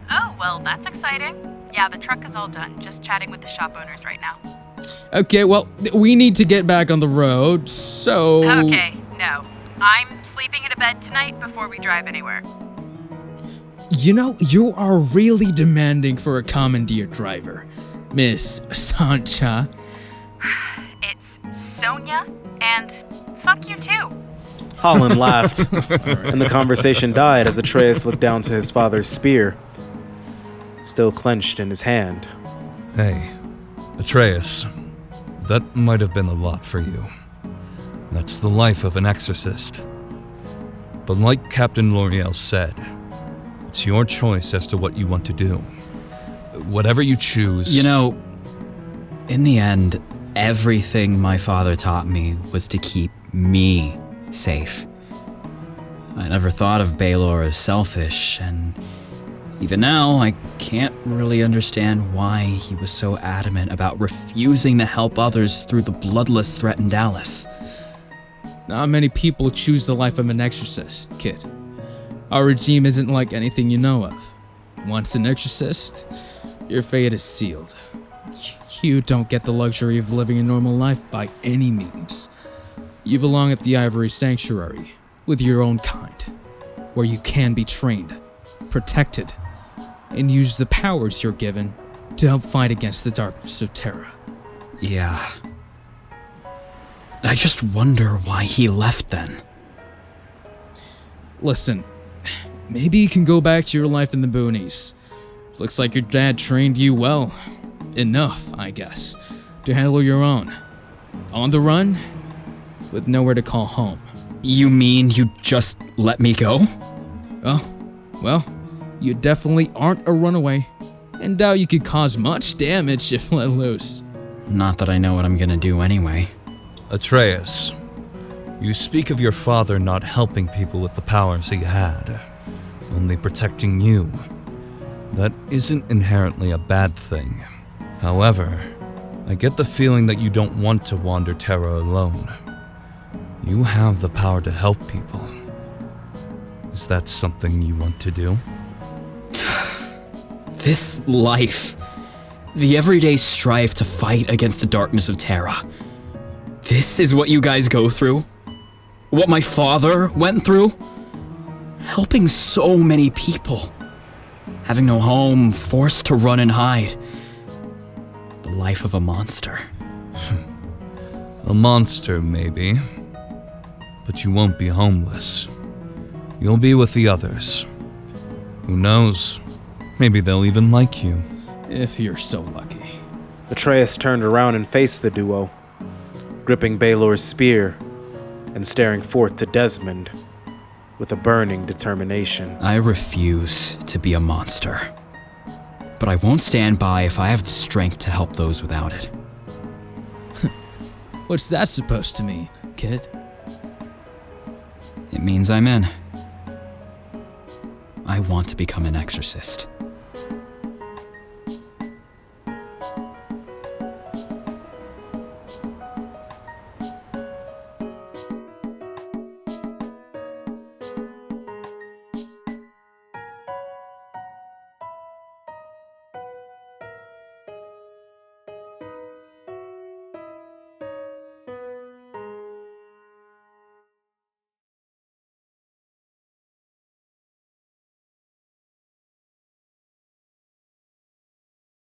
E: Oh, well, that's exciting. Yeah, the truck is all done. Just chatting with the shop owners right now.
I: Okay, well, we need to get back on the road, so...
E: Okay, no. I'm sleeping in a bed tonight before we drive anywhere.
I: You know, you are really demanding for a commandeer driver, Miss Sancha.
E: It's Sonia, and fuck you too.
B: Holland laughed, and the conversation died as Atreus looked down to his father's spear, still clenched in his hand.
F: Hey, Atreus, that might have been a lot for you. That's the life of an exorcist. But like Captain L'Oreal said, it's your choice as to what you want to do. Whatever you choose...
D: You know, in the end, everything my father taught me was to keep me safe. I never thought of Balor as selfish, and even now, I can't really understand why he was so adamant about refusing to help others through the bloodless threat in Dallas.
I: Not many people choose the life of an exorcist, kid. Our regime isn't like anything you know of. Once an exorcist, your fate is sealed. You don't get the luxury of living a normal life by any means. You belong at the Ivory Sanctuary, with your own kind, where you can be trained, protected, and use the powers you're given to help fight against the darkness of Terra.
D: Yeah. I just wonder why he left then.
I: Listen, maybe you can go back to your life in the boonies. Looks like your dad trained you well. Enough, I guess, to handle your own. On the run, with nowhere to call home.
D: You mean you just let me go?
I: Oh, well, you definitely aren't a runaway, and doubt you could cause much damage if let loose.
D: Not that I know what I'm gonna do anyway.
F: Atreus, you speak of your father not helping people with the powers he had, only protecting you. That isn't inherently a bad thing. However, I get the feeling that you don't want to wander Terra alone. You have the power to help people. Is that something you want to do?
D: This life, the everyday strife to fight against the darkness of Terra. This is what you guys go through? What my father went through? Helping so many people. Having no home, forced to run and hide. The life of a monster.
F: A monster, maybe. But you won't be homeless. You'll be with the others. Who knows? Maybe they'll even like you.
I: If you're so lucky.
B: Atreus turned around and faced the duo, gripping Balor's spear and staring forth to Desmond with a burning determination.
D: I refuse to be a monster. But I won't stand by if I have the strength to help those without it.
I: What's that supposed to mean, kid?
D: It means I'm in. I want to become an exorcist.